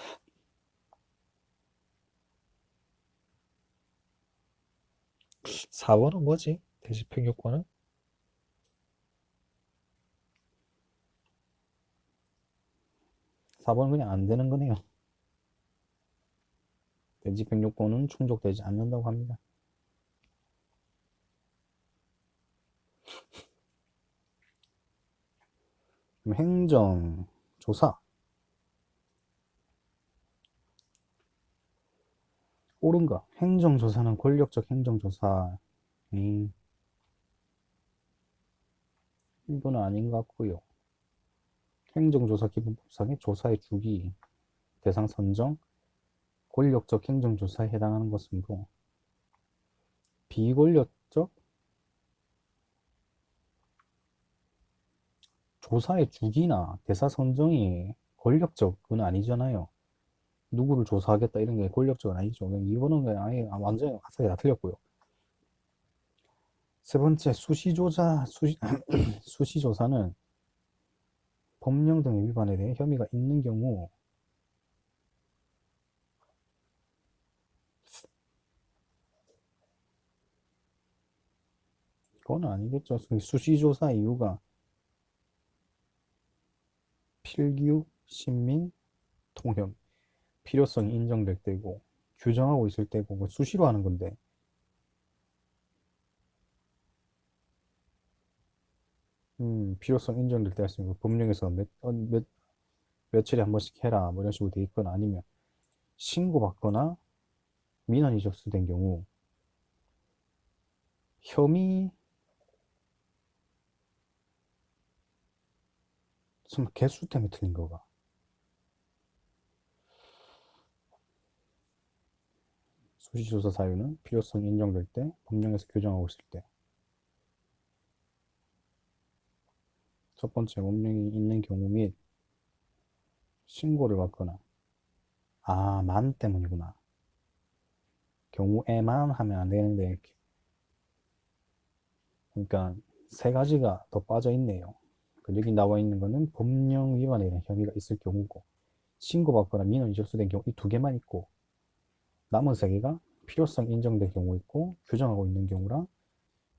4번은 뭐지? 대집행 요건은? 4번은 그냥 안 되는 거네요. 대집행 요건은 충족되지 않는다고 합니다. 그럼 행정조사. 옳은가? 행정조사는 권력적 행정조사. 이거는 아닌 것 같고요. 행정조사 기본법상의 조사의 주기, 대상 선정, 권력적 행정조사에 해당하는 것이므로 비권력적 조사의 주기나 대사 선정이 권력적은 아니잖아요. 누구를 조사하겠다 이런 게 권력적은 아니죠. 이거는 그냥 아예 완전히 아싸리 다 틀렸고요. 세 번째, 수시조사는 법령 등의 위반에 대해 혐의가 있는 경우 그건 아니겠죠. 수시조사 이유가 필규, 신민, 통역, 필요성이 인정될 때고 규정하고 있을 때고 수시로 하는 건데 필요성 인정될 때 할 수 있는 거 법령에서 며칠에 한 번씩 해라 뭐 이런 식으로 돼 있거나 아니면 신고받거나 민원이 접수된 경우 혐의 개수 때문에 틀린 거가 수시조사 사유는 필요성이 인정될 때 법령에서 규정하고 있을 때 첫 번째 법령이 있는 경우 및 신고를 받거나 만 때문이구나 경우에만 하면 안 되는데 그러니까 세 가지가 더 빠져 있네요. 여기 나와 있는 거는 법령 위반에 대한 혐의가 있을 경우고 신고받거나 민원이 접수된 경우 이 두 개만 있고 남은 세 개가 필요성 인정된 경우 있고 규정하고 있는 경우랑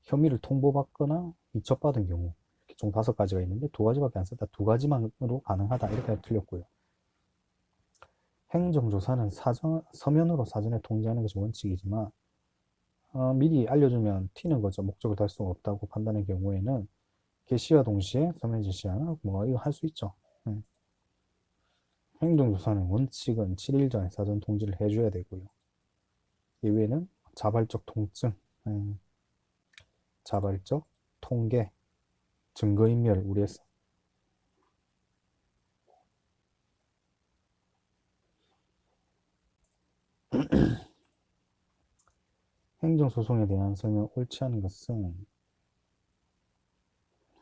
혐의를 통보받거나 이첩받은 경우 이렇게 총 5가지가 있는데 2가지밖에 안 썼다. 2가지만으로 가능하다. 이렇게 틀렸고요. 행정조사는 서면으로 사전에 통지하는 것이 원칙이지만 미리 알려주면 튀는 거죠. 목적을 달성 없다고 판단한 경우에는 개시와 동시에 서면 제시하나 뭐 이거 할 수 있죠. 음. 행정조사는 원칙은 7일 전에 사전 통지를 해줘야 되고요. 예외는 자발적 통증, 음, 자발적 통계, 증거인멸을 우려해서. 행정소송에 대한 설명을 옳지 않은 것은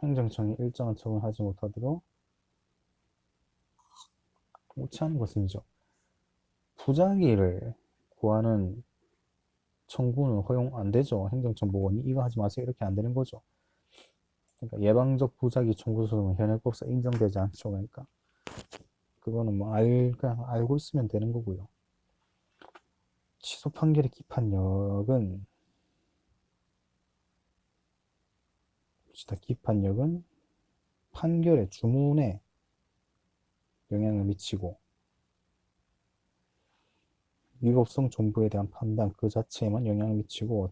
행정청이 일정한 처분을 하지 못하도록 옳지 않은 것은이죠. 부작위를 구하는 청구는 허용 안 되죠. 행정청 보건이 이거 하지 마세요. 이렇게 안 되는 거죠. 그러니까 예방적 부작위 청구 소송은 현행법상 인정되지 않죠. 그러니까 그거는 뭐 그냥 알고 있으면 되는 거고요. 취소 판결의 기판력은 기판력은 판결의 주문에 영향을 미치고 위법성 존부에 대한 판단 그 자체에만 영향을 미치고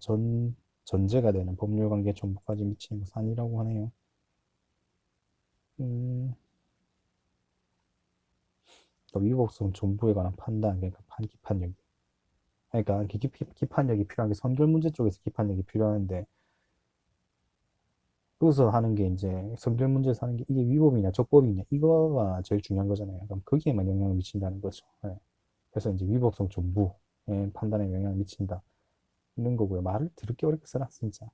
전제가 되는 법률관계 존부까지 미치는 것은 아니라고 하네요. 위법성 존부에 관한 판단, 그러니까 판기판력이. 그러니까 기판력이 필요한 게 선결 문제 쪽에서 기판력이 필요한데 거기서 하는 게 이제 선결 문제에서 하는 게 이게 위법이냐 적법이냐 이거가 제일 중요한 거잖아요. 그럼 거기에만 영향을 미친다는 거죠. 네. 그래서 이제 위법성 존부의 판단에 영향을 미친다. 있는 거고요. 말을 드럽게 어렵게 써라, 진짜.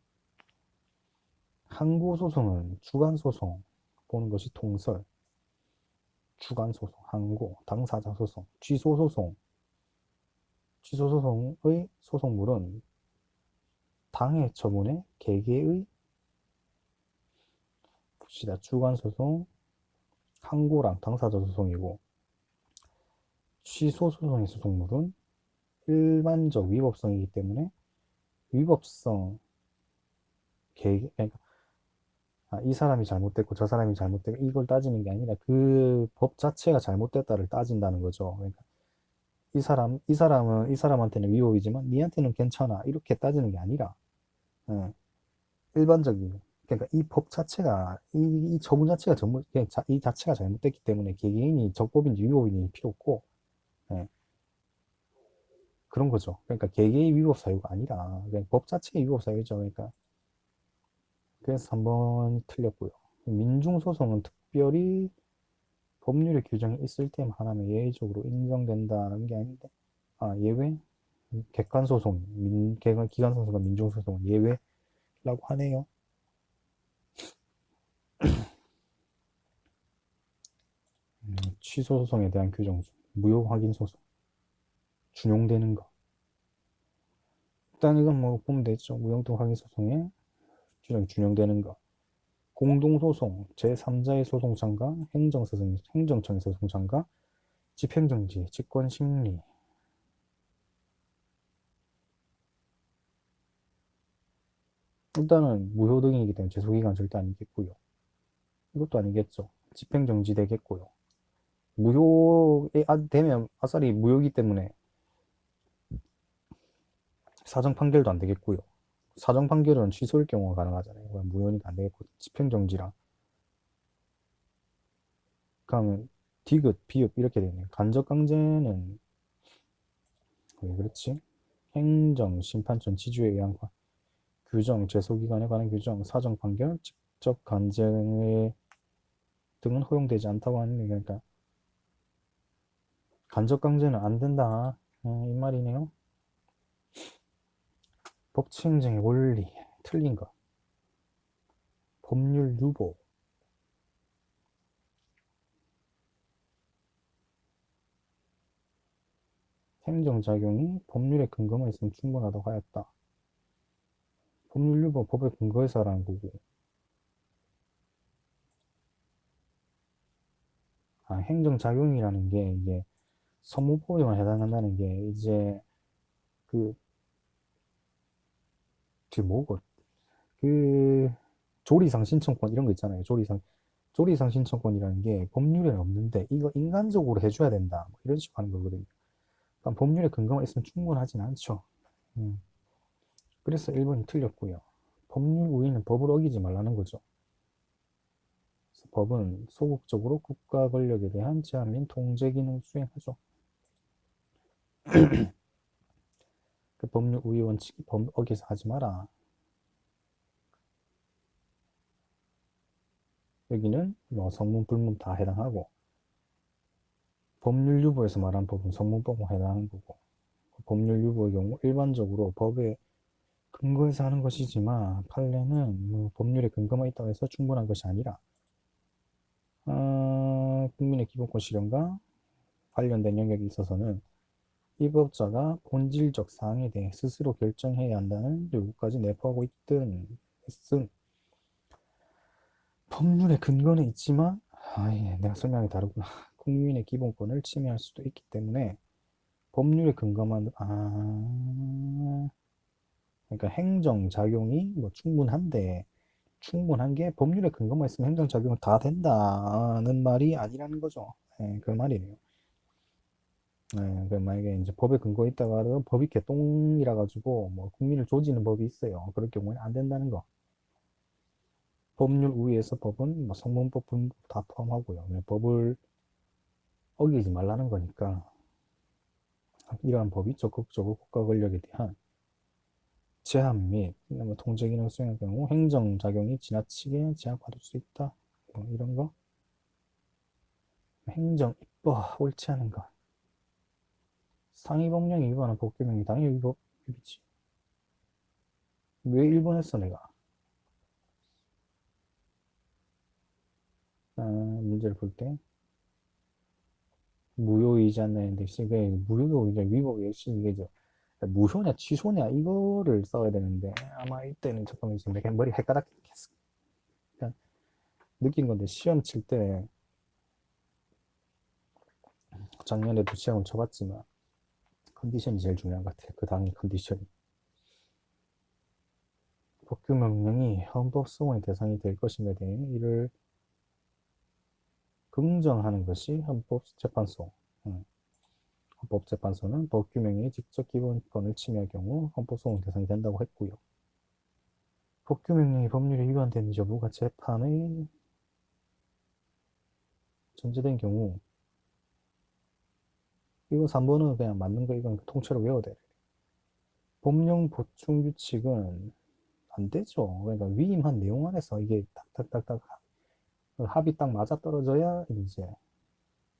항고소송은 주관소송 보는 것이 통설, 주관소송, 항고, 당사자소송, 취소소송. 취소소송의 소송물은 당해 처분의 개개의 봅시다. 주관소송, 항고랑 당사자소송이고 취소소송의 소송물은 일반적 위법성이기 때문에 위법성 그러니까 이 사람이 잘못됐고 저 사람이 잘못됐고 이걸 따지는 게 아니라 그 법 자체가 잘못됐다를 따진다는 거죠. 그러니까 이 사람한테는 위법이지만 니한테는 괜찮아 이렇게 따지는 게 아니라 예, 일반적인 그러니까 이 법 자체가 이 처분 자체가 전부 그냥 이 자체가 잘못됐기 때문에 개개인이 적법인지 위법인지 필요 없고 예, 그런 거죠. 그러니까 개개의 위법 사유가 아니라 그냥 법 자체의 위법 사유죠. 그러니까 그래서 3번이 틀렸고요. 민중소송은 특별히 법률의 규정이 있을 때만 하면 예외적으로 인정된다는 게 아닌데, 예외? 객관소송, 기관소송과 민중소송은 예외라고 하네요. 취소소송에 대한 규정 중, 무효확인소송, 준용되는 거. 일단 이건 뭐 보면 되죠. 무용도 확인소송에 준용되는 거. 공동소송, 제3자의 소송장과 행정청의 소송장과 집행정지, 직권심리. 일단은 무효등이기 때문에 제소기간 절대 아니겠고요. 이것도 아니겠죠. 집행정지 되겠고요. 무효에 되면 아싸리 무효이기 때문에 사정 판결도 안 되겠고요. 사정 판결은 취소일 경우가 가능하잖아요. 무효니까 안 되겠고 집행정지랑 그러면 디귿, 비읍 이렇게 되네요. 간접강제는 왜 그렇지? 행정, 심판청, 지주에 의한 규정, 제소기관에 관한 규정, 사정 판결, 직접 간제 등은 허용되지 않다고 하는 게 그러니까 간접강제는 안 된다. 이 말이네요. 법치행정의 원리, 틀린 거. 법률 유보. 행정작용이 법률에 근거만 있으면 충분하다고 하였다. 법률 유보 법에 근거해서라는 거고. 행정작용이라는 게 이게 선무법에만 해당한다는 게 이제 그, 뭐고, 그, 조리상 신청권 이런 거 있잖아요. 조리상 신청권이라는 게 법률에는 없는데 이거 인간적으로 해줘야 된다. 뭐 이런 식으로 하는 거거든요. 그러니까 법률에 근거가 있으면 충분하진 않죠. 음. 그래서 1번이 틀렸고요. 법률 우위는 법을 어기지 말라는 거죠. 그래서 법은 소극적으로 국가 권력에 대한 제한 및 통제 기능을 수행하죠. 그 법률 우위 원칙이 법 어기서 하지 마라. 여기는 뭐 성문, 불문 다 해당하고, 법률 유보에서 말한 법은 성문법에 해당하는 거고, 법률 유보의 경우 일반적으로 법에 근거해서 하는 것이지만 판례는 뭐 법률에 근거만 있다고 해서 충분한 것이 아니라 국민의 기본권 실현과 관련된 영역에 있어서는 입법자가 본질적 사항에 대해 스스로 결정해야 한다는 요구까지 내포하고 있든 법률의 근거는 있지만 예, 내가 설명이 다르구나. 국민의 기본권을 침해할 수도 있기 때문에 법률의 근거만 그러니까 행정작용이 뭐 충분한 게 법률의 근거만 있으면 행정작용은 다 된다는 말이 아니라는 거죠. 예, 그 말이네요. 예, 그 만약에 이제 법에 근거 있다가 하더라도 법이 개똥이라 가지고 뭐 국민을 조지는 법이 있어요. 그럴 경우에는 안 된다는 거. 법률 우위에서 법은 뭐 성문법, 불문법 다 포함하고요. 법을 어기지 말라는 거니까 이러한 법이 적극적으로 국가 권력에 대한 제한 및 통제 기능을 수행할 경우 행정작용이 지나치게 제한받을 수 있다. 뭐 이런 거. 행정, 입법, 옳지 않은 것. 상위법령에 위반한 법규명이 당연히 위법이지. 왜 일본했어 내가? 문제를 볼 때 무효이지 않나 했는데 이게 무효도 이제 위법 역시 이게 무효냐 취소냐 이거를 써야 되는데 아마 이때는 잠깐만 지금 내가 머리 헷가닥했어. 그냥 느낀 건데 시험 칠 때 작년에도 시험 쳐봤지만 컨디션이 제일 중요한 것 같아요. 그 당일 컨디션이. 법규 명령이 헌법 소원의 대상이 될 것인가에 대해 이를 긍정하는 것이 헌법재판소. 헌법재판소는 법규 명령이 직접 기본권을 침해할 경우 헌법 소원 대상이 된다고 했고요. 법규 명령이 법률에 위반되는지 여부가 재판에 전제된 경우 이거 3번은 그냥 맞는 거 이건 통째로 외워야 돼. 법령 보충 규칙은 안 되죠. 그러니까 위임한 내용 안에서 이게 딱딱딱딱 합이 딱 맞아떨어져야 이제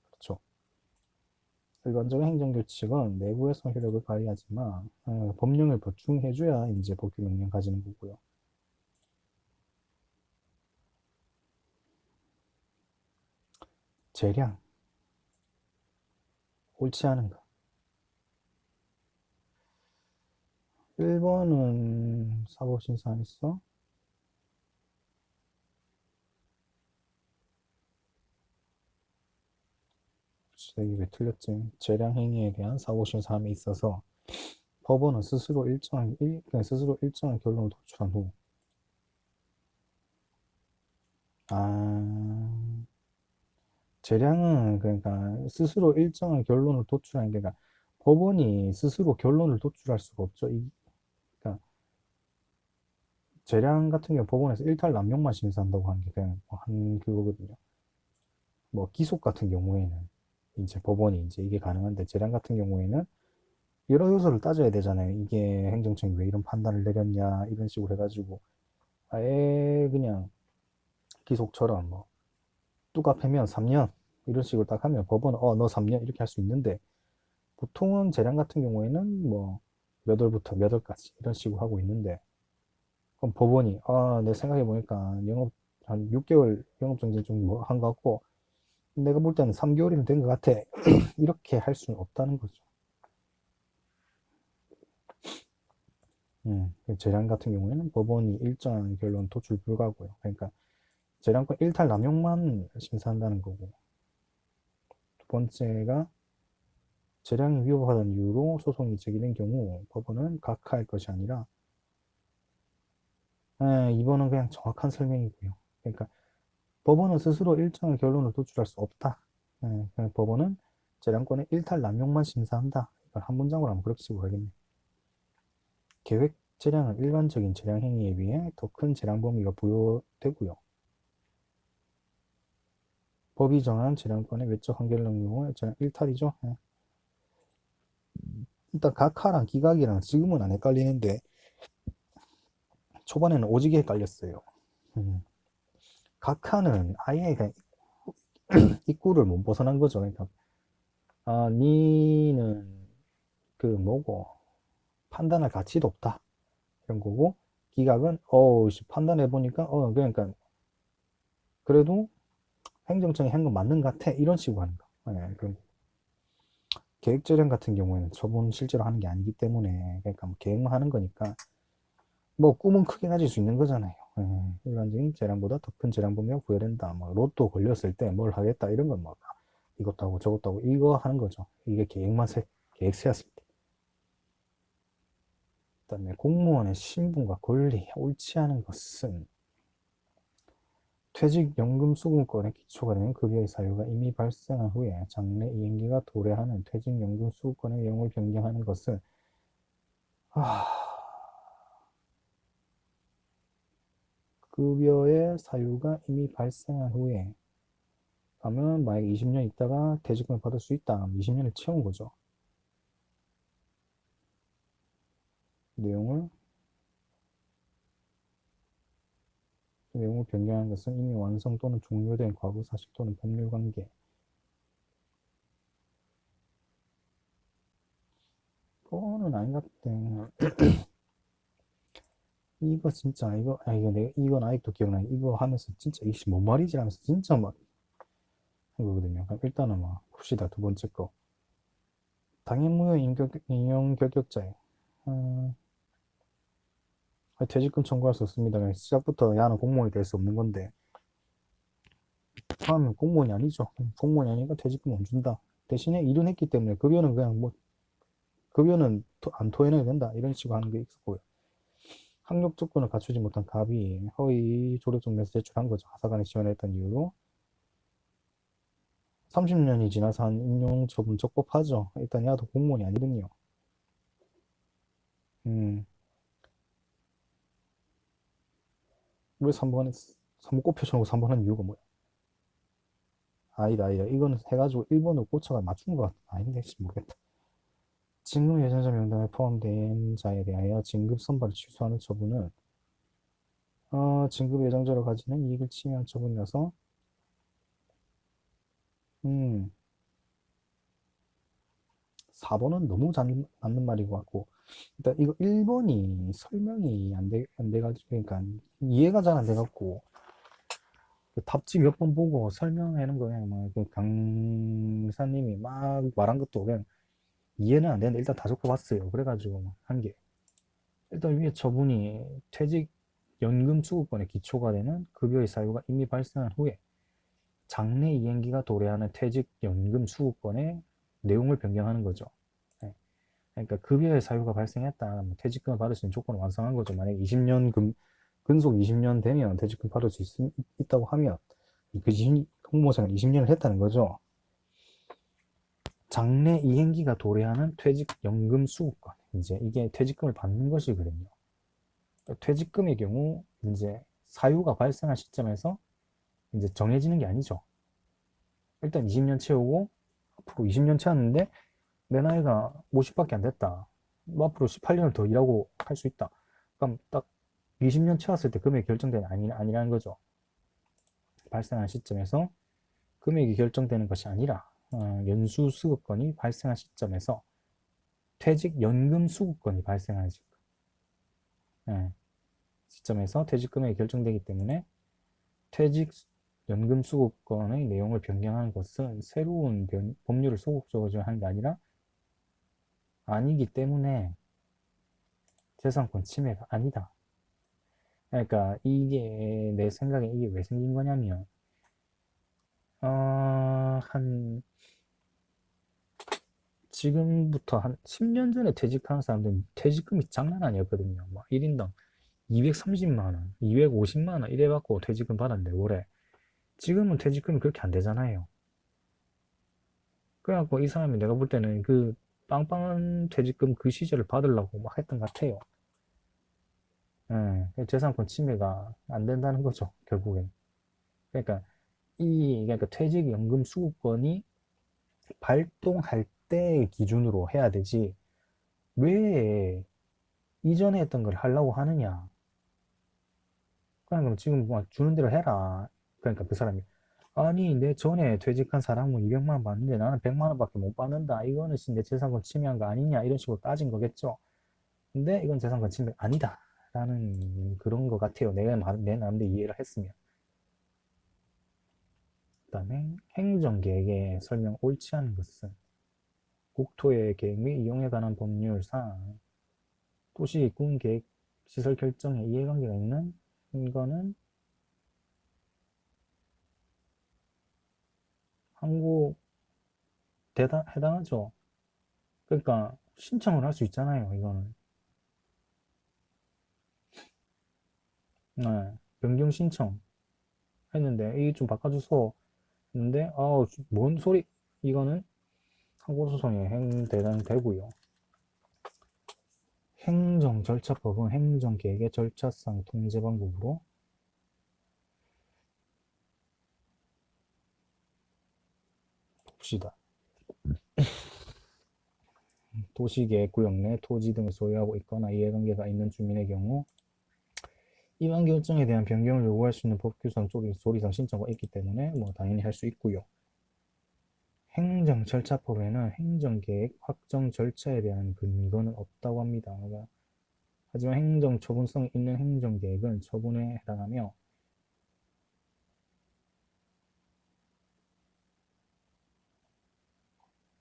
그렇죠. 일반적인 행정규칙은 내부에서 효력을 발휘하지만 법령을 보충해줘야 이제 법규 명령 가지는 거고요. 재량 옳지 않은 거. 1번은 사법심사했어. 이게 왜 틀렸지? 재량 행위에 대한 사법심사함에 있어서 법원은 스스로 일정한 결론을 도출한 후, 재량은 그러니까 스스로 일정한 결론을 도출하는 게, 그러니까 법원이 스스로 결론을 도출할 수가 없죠. 그러니까 재량 같은 경우 법원에서 일탈 남용만 심사한다고 하는 게 그냥 한 그거거든요. 뭐 기속 같은 경우에는 이제 법원이 이제 이게 가능한데 재량 같은 경우에는 여러 요소를 따져야 되잖아요. 이게 행정청이 왜 이런 판단을 내렸냐 이런 식으로 해가지고 아예 그냥 기속처럼 뭐 뚜까 패면 3년 이런 식으로 딱 하면 법원은 너 3년 이렇게 할 수 있는데 보통은 재량 같은 경우에는 뭐 몇 월부터 몇 월까지 이런 식으로 하고 있는데 그럼 법원이 내 생각해 보니까 영업 한 6개월 영업정지 좀 뭐 한 것 같고 내가 볼 때는 3개월이면 된 것 같아. 이렇게 할 수는 없다는 거죠. 재량 같은 경우에는 법원이 일정한 결론 도출 불가고요. 그러니까 재량권 일탈 남용만 심사한다는 거고 두 번째가 재량이 위법하다는 이유로 소송이 제기된 경우 법원은 각하할 것이 아니라 2번은 그냥 정확한 설명이고요. 그러니까 법원은 스스로 일정한 결론을 도출할 수 없다. 그냥 법원은 재량권의 일탈 남용만 심사한다. 이걸 한 문장으로 하면 그렇게 쓰고 가겠네. 계획 재량은 일반적인 재량 행위에 비해 더 큰 재량 범위가 부여되고요. 법이 정한 재량권의 외적 한계를 넘는 경우에 재량 일탈이죠. 예. 일단 각하랑 기각이랑 지금은 안 헷갈리는데 초반에는 오지게 헷갈렸어요. 각하는 아예 그냥 입구를 못 벗어난 거죠. 그러니까 니는 그 뭐고 판단할 가치도 없다 이런 거고, 기각은 판단해 보니까 그러니까 그래도 행정청이 한 건 맞는 것 같아 이런 식으로 하는 거. 예, 그런 계획재량 같은 경우에는 처분 실제로 하는 게 아니기 때문에, 그러니까 뭐 계획만 하는 거니까 뭐 꿈은 크게 가질 수 있는 거잖아요. 예, 일반적인 재량보다 더 큰 재량 범위가 부여된다. 뭐 로또 걸렸을 때 뭘 하겠다 이런 건 뭐 이것도 하고 저것도 하고 이거 하는 거죠. 이게 계획 세웠을 때. 그다음에 공무원의 신분과 권리 옳지 않은 것은 퇴직연금 수급권의 기초가 되는 급여의 사유가 이미 발생한 후에 장래 이행기가 도래하는 퇴직연금 수급권의 내용을 변경하는 것은 아, 급여의 사유가 이미 발생한 후에 하면 만약 20년 있다가 퇴직금을 받을 수 있다. 20년을 채운 거죠. 내용을 변경하는 것은 이미 완성 또는 종료된 과거 사실 또는 법률 관계. 그거는 아닌 것 같아. 이거 진짜 이거 내가 이건 아직도 기억나. 이거 하면서 진짜 이씨 뭔 말이지 하면서 진짜 막 한 거거든요. 그럼 일단은 막 봅시다. 두 번째 거. 당해무효 인용 결격자에 퇴직금 청구할 수 없습니다. 그냥 시작부터 야는 공무원이 될 수 없는 건데 하면 공무원이 아니죠. 공무원이 아니니까 퇴직금 안 준다. 대신에 일은 했기 때문에 급여는 그냥 뭐 급여는 안 토해내야 된다. 이런 식으로 하는 게 있었고요. 학력 조건을 갖추지 못한 갑이 허위 졸업증 내서 제출한 거죠. 하사관에 지원했던 이유로 30년이 지나서 한 인용 처분 적법하죠. 일단 야도 공무원이 아니거든요. 왜 3번 꼽혀쳐놓고 3번 한 이유가 뭐야? 아니다. 이거는 해가지고 1번으로 꽂혀가 맞춘 것 같아. 아닌데, 모르겠다. 직무 예정자 명단에 포함된 자에 대하여 진급 선발을 취소하는 처분은 진급 예정자로 가지는 이익을 침해한 처분이라서 음, 4번은 너무 맞는 말인 것 같고, 일단 이거 1번이 설명이 안 돼가지고, 그러니까 이해가 잘 안 돼갖고 그 답지 몇 번 보고 설명하는 거 그냥 막그 강사님이 막 말한 것도 그냥 이해는 안 되는데 일단 다 적어봤어요. 그래가지고 한 게, 일단 위에 처분이 퇴직연금 수급권의 기초가 되는 급여의 사유가 이미 발생한 후에 장래 이행기가 도래하는 퇴직연금 수급권의 내용을 변경하는 거죠. 네. 그러니까 급여의 사유가 발생했다. 뭐 퇴직금을 받을 수 있는 조건을 완성한 거죠. 만약 20년 근속 20년 되면 퇴직금 받을 수 있다고 하면 그 공무원생활 20년을 했다는 거죠. 장래 이행기가 도래하는 퇴직연금 수급권. 이제 이게 퇴직금을 받는 것이거든요. 퇴직금의 경우 이제 사유가 발생한 시점에서 이제 정해지는 게 아니죠. 일단 20년 채우고 앞으로 20년 채웠는데 내 나이가 50밖에 안 됐다. 뭐 앞으로 18년을 더 일하고 할 수 있다. 그럼 딱 20년 채웠을 때 금액이 결정되는 아니라는 거죠. 발생한 시점에서 금액이 결정되는 것이 아니라 연수 수급권이 발생한 시점에서 퇴직연금 수급권이 발생하는 예, 시점에서 퇴직금액이 결정되기 때문에 퇴직연금 수급권의 내용을 변경하는 것은 새로운 법률을 소극적으로 하는 게 아니기 때문에 재산권 침해가 아니다. 그러니까 이게 내 생각에 이게 왜 생긴 거냐면 한 지금부터 한 10년 전에 퇴직하는 사람들은 퇴직금이 장난 아니었거든요. 막 1인당 230만 원, 250만 원 이래 갖고 퇴직금 받았는데 올해 지금은 퇴직금이 그렇게 안 되잖아요. 그래갖고 이 사람이 내가 볼 때는 그 빵빵한 퇴직금 그 시절을 받으려고 막 했던 것 같아요. 재산권 침해가 안 된다는 거죠, 결국엔. 그러니까 그러니까 퇴직연금 수급권이 발동할 때 기준으로 해야 되지. 왜 이전에 했던 걸 하려고 하느냐. 그러니까 지금 막 주는 대로 해라. 그러니까 그 사람이 아니 내 전에 퇴직한 사람은 200만 원 받는데 나는 100만 원밖에 못 받는다. 이거는 내 재산권 침해한 거 아니냐 이런 식으로 따진 거겠죠. 근데 이건 재산권 침해 아니다. 라는 그런 거 같아요. 내 나름대로 이해를 했으면. 그다음에 행정계획의 설명 옳지 않은 것은 국토의 계획 및 이용에 관한 법률상 도시 군 계획 시설 결정에 이해관계가 있는 이거는 항구 해당하죠. 그러니까 신청을 할 수 있잖아요. 이거는 네, 변경 신청 했는데 이게 좀 바꿔줘서 했는데 뭔 소리 이거는 항고소송에 해당되고요. 행정절차법은 행정계획의 절차상 통제 방법으로 봅시다. 도시계획구역 내 토지 등을 소유하고 있거나 이해관계가 있는 주민의 경우 이반 결정에 대한 변경을 요구할 수 있는 법규상 조리상 신청가 있기 때문에 뭐 당연히 할 수 있고요. 행정절차법에는 행정계획 확정 절차에 대한 근거는 없다고 합니다. 하지만 행정처분성 있는 행정계획은 처분에 해당하며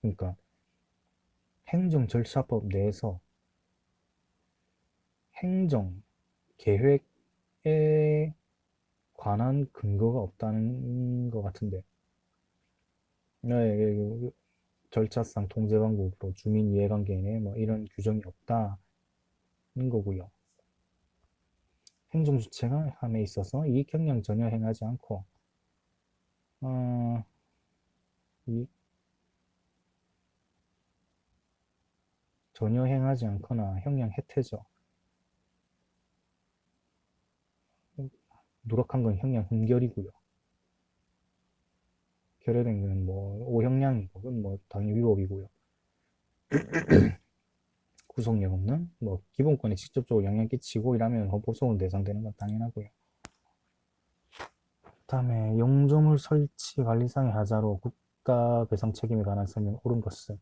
그러니까 행정절차법 내에서 행정계획에 관한 근거가 없다는 것 같은데 네, 절차상 통제 방법으로 주민 이해관계 내 뭐 이런 규정이 없다는 거고요. 행정주체가 함에 있어서 이익행량 전혀 행하지 않고 어, 이 전혀 행하지 않거나 형량 해태죠. 누락한 건 형량 흥결이고요. 결여된 건 뭐 오형량이고 그건 뭐 당연히 위법이고요. 구속력 없는 뭐 기본권에 직접적으로 영향 끼치고 이러면 헌법소원 대상되는 건 당연하고요. 그다음에 용조물 설치 관리상의 하자로 국가 배상 책임에 관한 설명 옳은 것은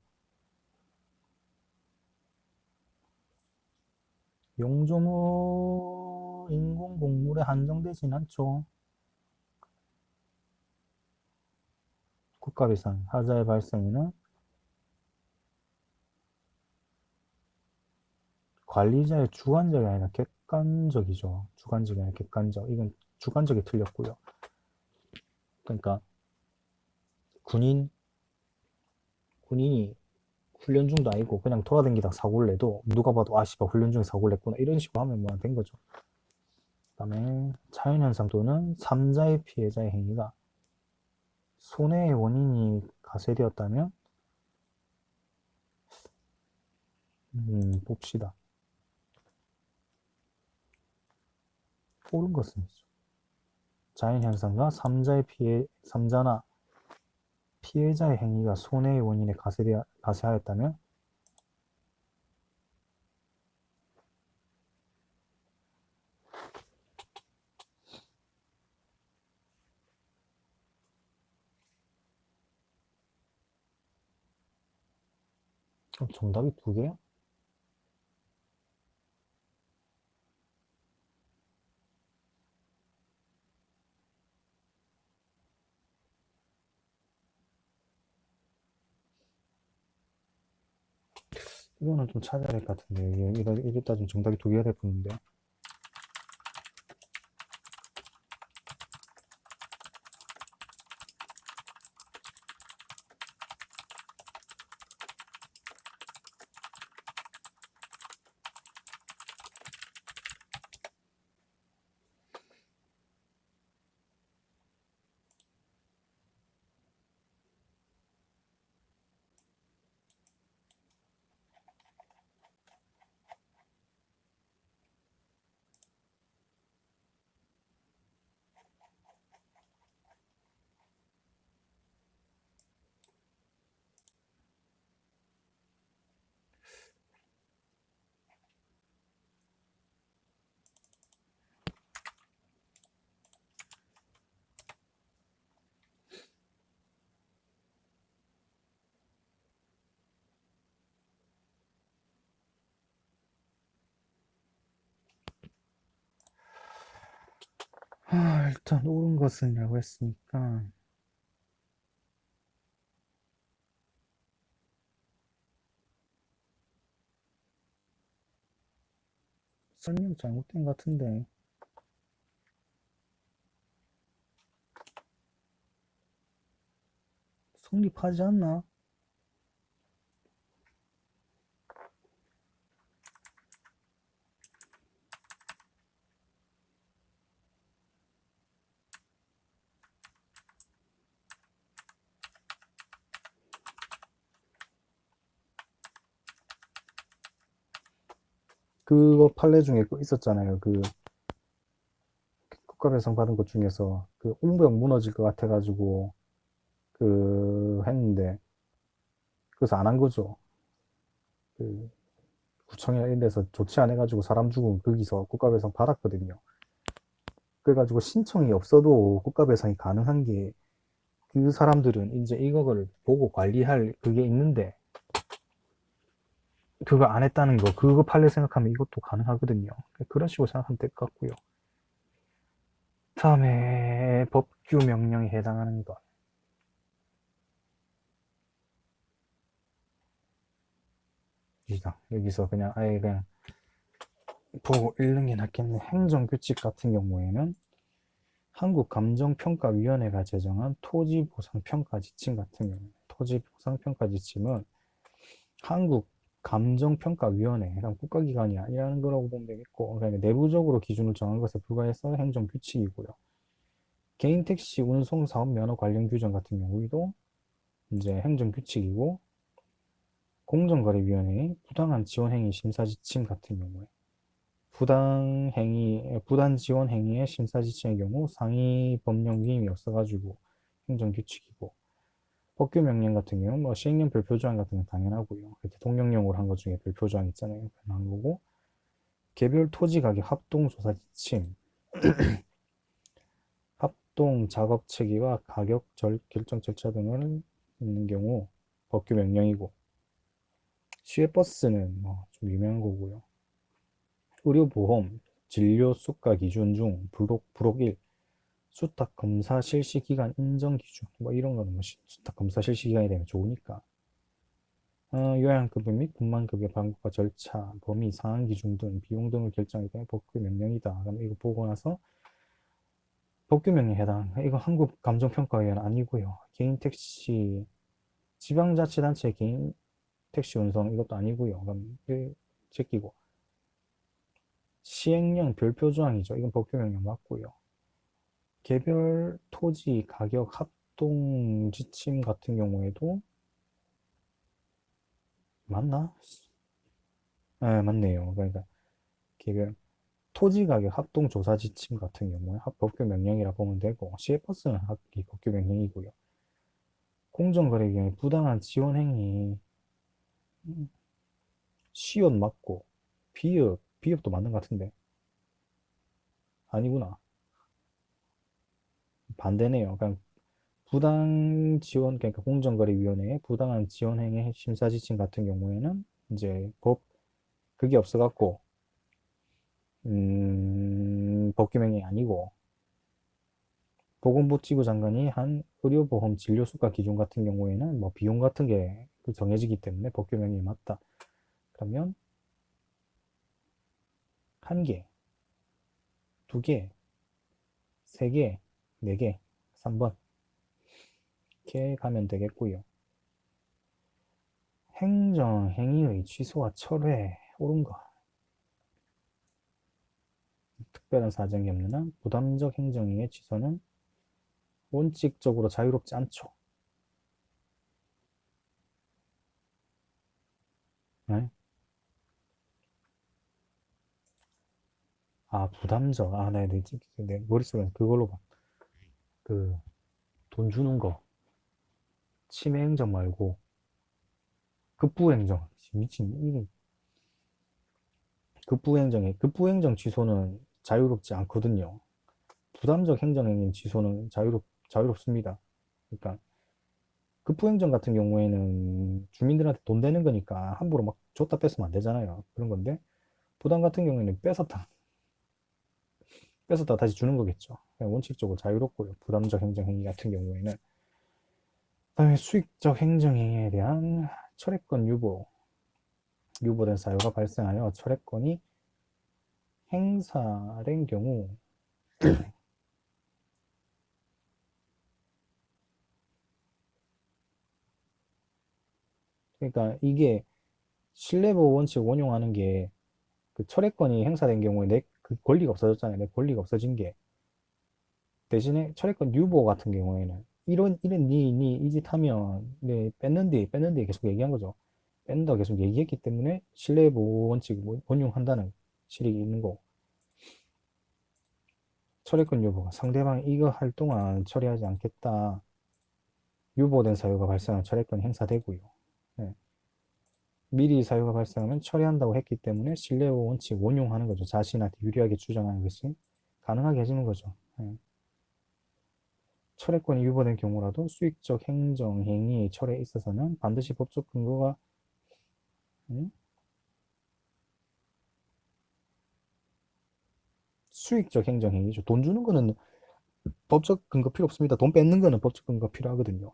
용조물 인공곡물에 한정되진 않죠. 국가 배상 하자의 발생에는 관리자의 주관적이 아니라 객관적이죠. 주관적이 아니라 객관적. 이건 주관적이 틀렸고요. 그러니까 군인이 훈련 중도 아니고 그냥 돌아다니다가 사고를 내도 누가 봐도 씨발 훈련 중에 사고를 냈구나 이런 식으로 하면 뭐 된 거죠. 그다음에 자연현상 또는 3자의 피해자의 행위가 손해의 원인이 가세되었다면 봅시다. 옳은 것은 자연현상과 3자나 피해자의 행위가 손해의 원인에 가세하였다면 정답이 두 개야? 이거는 좀 찾아야 될 것 같은데 이래 따지면 정답이 두 개가 될 뻔인데 일단 옳은 것은이라고 했으니까 설명 잘못된 것 같은데. 성립하지 않나? 그거 판례 중에 그 있었잖아요. 그 국가배상 받은 것 중에서 그 옹벽 무너질 것 같아가지고 그 했는데 그래서 안 한 거죠. 그 구청이나 이런 데서 조치 안 해가지고 사람 죽으면 거기서 국가배상 받았거든요. 그래가지고 신청이 없어도 국가배상이 가능한 게 그 사람들은 이제 이거를 보고 관리할 그게 있는데 그거 안 했다는 거, 그거 판례 생각하면 이것도 가능하거든요. 그런 식으로 생각하면 될 것 같고요. 다음에 법규 명령에 해당하는 것. 여기서 그냥 아예 그냥 보고 읽는 게 낫겠네. 행정규칙 같은 경우에는 한국감정평가위원회가 제정한 토지보상평가지침 같은 경우, 토지보상평가지침은 한국감정평가위원회, 그냥 국가기관이 아니라는 거라고 보면 되겠고, 그러니까 내부적으로 기준을 정한 것에 불과해서 행정규칙이고요. 개인택시 운송사업 면허 관련 규정 같은 경우에도 이제 행정규칙이고, 공정거래위원회의 부당한 지원행위 심사지침 같은 경우에 부당 지원 행위의 심사지침의 경우 상위 법령 위임이 없어가지고 행정규칙이고, 법규 명령 같은 경우 뭐 시행령 별표조항 같은 건 당연하고요. 대통령령으로 한 것 중에 별표조항 있잖아요. 그런 거고, 개별 토지 가격 합동조사 지침, 합동 작업 체계와 가격 결정 절차 등을 있는 경우 법규 명령이고, 시외버스는 뭐 좀 유명한 거고요. 의료보험, 진료 수가 기준 중 부록 1, 수탁 검사 실시 기간 인정 기준, 뭐 이런 거는 뭐 수탁 검사 실시 기간이 되면 좋으니까. 요양급여 및 분만급여 방법과 절차, 범위, 상한 기준 등 비용 등을 결정하기 때문에 법규 명령이다. 그럼 이거 보고 나서 법규 명령에 해당. 이거 한국감정평가위원 아니고요. 개인 택시, 지방자치단체 개인 택시 운송 이것도 아니고요. 그럼 제끼고 시행령 별표 조항이죠. 이건 법규 명령 맞고요. 개별 토지 가격 합동 지침 같은 경우에도 맞나? 네, 맞네요. 그러니까 개별 토지 가격 합동 조사 지침 같은 경우에 법규 명령이라 보면 되고, 시외버스는 법규 명령이고요. 공정거래 경우에 부당한 지원 행위, 시효 맞고, 비읍도 맞는 것 같은데 아니구나. 반대네요. 그냥 부당 지원, 그러니까 공정거래위원회의 부당한 지원 행위 심사 지침 같은 경우에는 이제 그게 없어갖고 법규 명령이 아니고, 보건복지부 장관이 한 의료보험 진료수가 기준 같은 경우에는 뭐 비용 같은 게 정해지기 때문에 법규 명령이 맞다. 그러면 한 개, 두 개, 세 개, 네 개, 3번 이렇게 가면 되겠고요. 행정행위의 취소와 철회, 옳은 거. 특별한 사정이 없는 한 부담적 행정행위의 취소는 원칙적으로 자유롭지 않죠. 네? 아, 부담적. 아, 네, 네, 머릿속에 그걸로 봐. 그, 돈 주는 거. 침해 행정 말고, 급부행정. 미친, 이게, 급부행정 취소는 자유롭지 않거든요. 부담적 행정행위 취소는 자유롭습니다. 그러니까, 급부행정 같은 경우에는 주민들한테 돈 되는 거니까 함부로 막 줬다 뺐으면 안 되잖아요. 그런 건데, 부담 같은 경우에는 뺏었다. 뺏었다 다시 주는 거겠죠. 그냥 원칙적으로 자유롭고요. 부담적 행정행위 같은 경우에는. 그다음에 수익적 행정행위에 대한 철회권 유보된 사유가 발생하여 철회권이 행사된 경우 그러니까 이게 신뢰보호 원칙 원용하는 게 그 철회권이 행사된 경우에 내 그 권리가 없어졌잖아요. 내 권리가 없어진 게 대신에 철회권 유보 같은 경우에는 이런 이 짓 하면 네 뺐는데 계속 얘기한 거죠. 뺀다 계속 얘기했기 때문에 신뢰보호 원칙 원용한다는 실익이 있는 거고 철회권 유보가 상대방이 이거 할 동안 처리하지 않겠다. 유보된 사유가 발생하면 철회권이 행사되고요. 네. 미리 사유가 발생하면 처리한다고 했기 때문에 신뢰보호 원칙 원용하는 거죠. 자신한테 유리하게 주장하는 것이 가능하게 해주는 거죠. 네. 철회권이 유보된 경우라도 수익적 행정행위 철회에 있어서는 반드시 법적 근거가 수익적 행정행위죠. 돈 주는 거는 법적 근거 필요 없습니다. 돈 뺏는 거는 법적 근거 필요하거든요.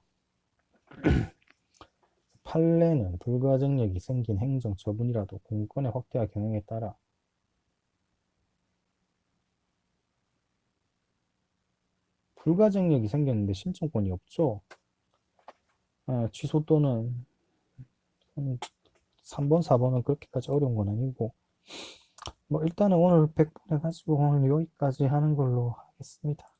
판례는 불가증력이 생긴 행정 처분이라도 공권의 확대와 경영에 따라 불가증력이 생겼는데 신청권이 없죠. 취소 또는 3번, 4번은 그렇게까지 어려운 건 아니고 뭐 일단은 오늘 100분 해가지고 오늘 여기까지 하는 걸로 하겠습니다.